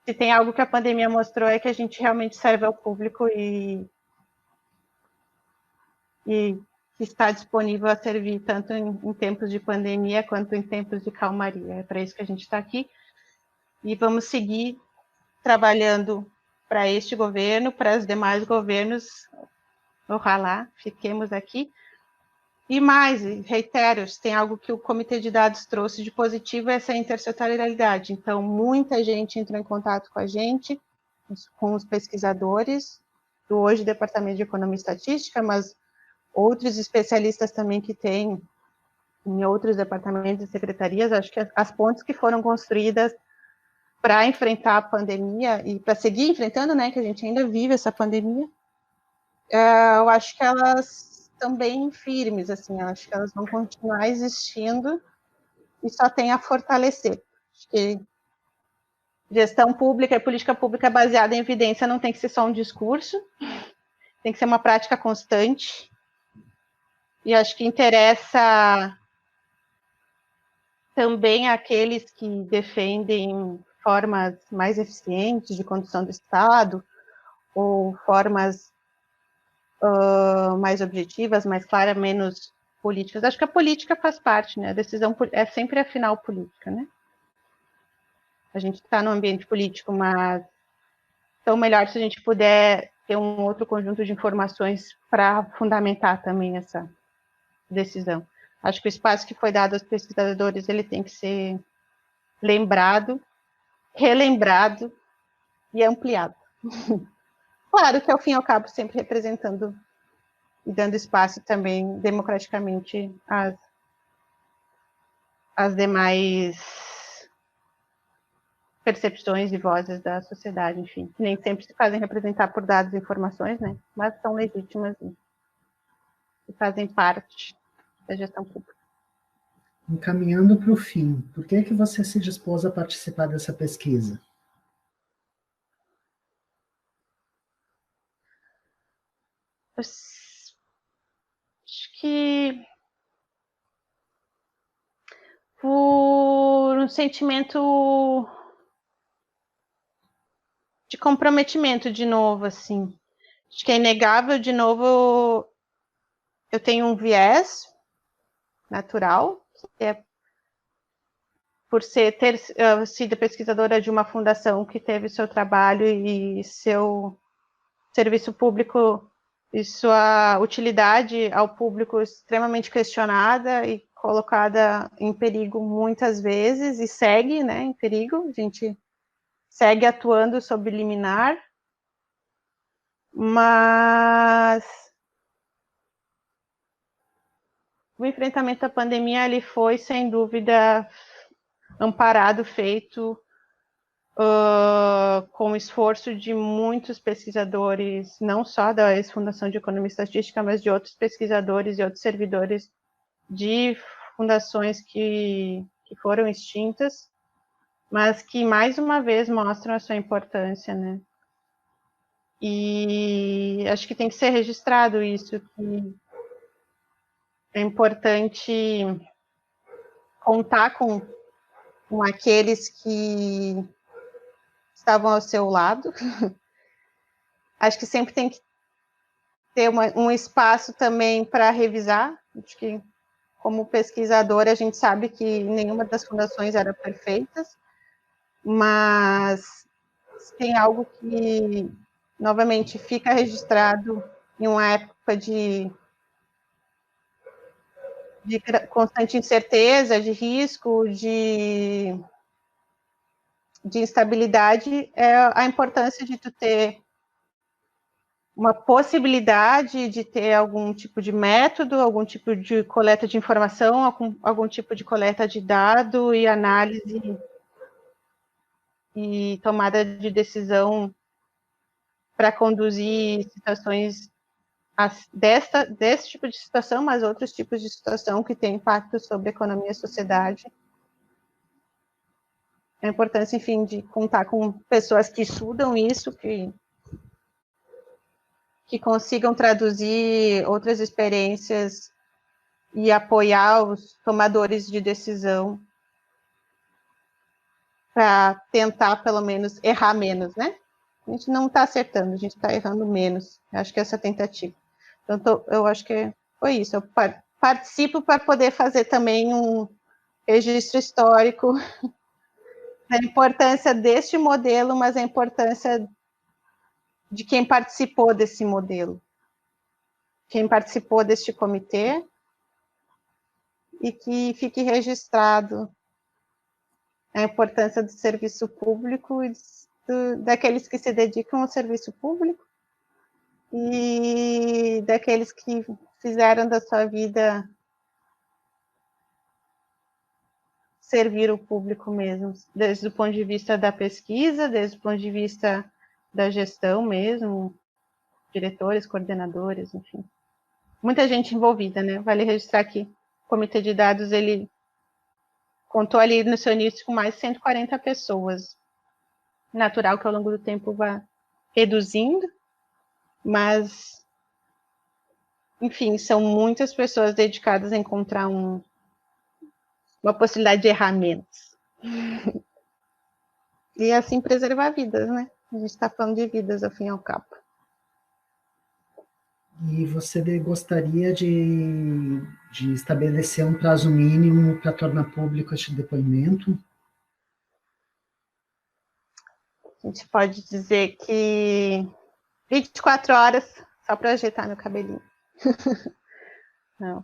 [SPEAKER 2] se tem algo que a pandemia mostrou é que a gente realmente serve ao público e está disponível a servir tanto em tempos de pandemia quanto em tempos de calmaria. É para isso que a gente está aqui. E vamos seguir trabalhando para este governo, para os demais governos. Ojalá, fiquemos aqui. E mais, reitero, tem algo que o Comitê de Dados trouxe de positivo, essa intersetorialidade. Então, muita gente entrou em contato com a gente, com os pesquisadores do hoje Departamento de Economia e Estatística, mas outros especialistas também que tem em outros departamentos e secretarias. Acho que as pontes que foram construídas para enfrentar a pandemia e para seguir enfrentando, né, que a gente ainda vive essa pandemia, eu acho que elas estão bem firmes, assim, eu acho que elas vão continuar existindo e só tem a fortalecer. Acho que gestão pública e política pública baseada em evidência não tem que ser só um discurso, tem que ser uma prática constante. E acho que interessa também àqueles que defendem formas mais eficientes de condução do Estado, ou formas mais objetivas, mais claras, menos políticas. Acho que a política faz parte, né? A decisão é sempre a final política, né? A gente está no ambiente político, mas tão melhor se a gente puder ter um outro conjunto de informações para fundamentar também essa decisão. Acho que o espaço que foi dado aos pesquisadores, ele tem que ser lembrado, relembrado e ampliado. Claro que, ao fim e ao cabo, sempre representando e dando espaço também, democraticamente, às demais percepções e vozes da sociedade, enfim. Nem sempre se fazem representar por dados e informações, né? Mas são legítimas e fazem parte da gestão pública.
[SPEAKER 1] Encaminhando para o fim, por que você se dispôs a participar dessa pesquisa?
[SPEAKER 2] Acho que por um sentimento de comprometimento, de novo, assim. Acho que é inegável, de novo, eu tenho um viés natural, que é por ter sido pesquisadora de uma fundação que teve seu trabalho e seu serviço público e sua utilidade ao público extremamente questionada e colocada em perigo muitas vezes, e segue, né, em perigo. A gente segue atuando sob liminar, mas o enfrentamento da pandemia, ele foi, sem dúvida, amparado, feito com o esforço de muitos pesquisadores, não só da ex-Fundação de Economia e Estatística, mas de outros pesquisadores e outros servidores de fundações que foram extintas, mas que, mais uma vez, mostram a sua importância, né? E acho que tem que ser registrado isso, que é importante contar com aqueles que estavam ao seu lado. Acho que sempre tem que ter um espaço também para revisar. Acho que, como pesquisadora, a gente sabe que nenhuma das fundações era perfeita, mas tem algo que, novamente, fica registrado em uma época de constante incerteza, de risco, de instabilidade, é a importância de tu ter uma possibilidade de ter algum tipo de método, algum tipo de coleta de informação, algum tipo de coleta de dado e análise e tomada de decisão para conduzir situações desse tipo de situação, mas outros tipos de situação que têm impacto sobre a economia e a sociedade. A importância, enfim, de contar com pessoas que estudam isso, que consigam traduzir outras experiências e apoiar os tomadores de decisão para tentar, pelo menos, errar menos, né? A gente não está acertando, a gente está errando menos. Eu acho que essa é a tentativa. Então, eu acho que foi isso. Eu participo para poder fazer também um registro histórico da importância deste modelo, mas a importância de quem participou desse modelo, quem participou deste comitê, e que fique registrado a importância do serviço público e daqueles que se dedicam ao serviço público e daqueles que fizeram da sua vida servir o público mesmo, desde o ponto de vista da pesquisa, desde o ponto de vista da gestão mesmo, diretores, coordenadores, enfim. Muita gente envolvida, né? Vale registrar que o Comitê de Dados, ele contou ali no seu início com mais de 140 pessoas. Natural que ao longo do tempo vá reduzindo, mas, enfim, são muitas pessoas dedicadas a encontrar uma possibilidade de errar menos. E assim preservar vidas, né? A gente está falando de vidas, ao fim e ao cabo.
[SPEAKER 1] E você gostaria de estabelecer um prazo mínimo para tornar público este depoimento?
[SPEAKER 2] A gente pode dizer que 24 horas só para ajeitar meu cabelinho. Não,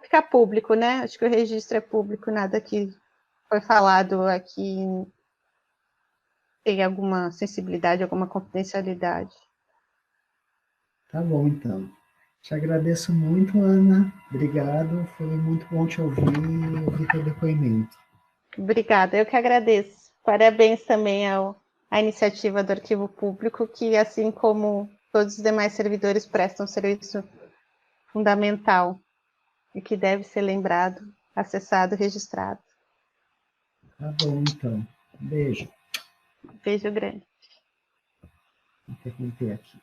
[SPEAKER 2] fica público, né? Acho que o registro é público, nada que foi falado aqui tem alguma sensibilidade, alguma confidencialidade.
[SPEAKER 1] Tá bom, então. Te agradeço muito, Ana. Obrigado. Foi muito bom te ouvir e ouvir teu depoimento.
[SPEAKER 2] Obrigada, eu que agradeço. Parabéns também à iniciativa do Arquivo Público, que, assim como todos os demais servidores, prestam serviço fundamental e que deve ser lembrado, acessado, registrado.
[SPEAKER 1] Tá bom, então. Beijo.
[SPEAKER 2] Beijo grande.
[SPEAKER 1] Vou interromper aqui.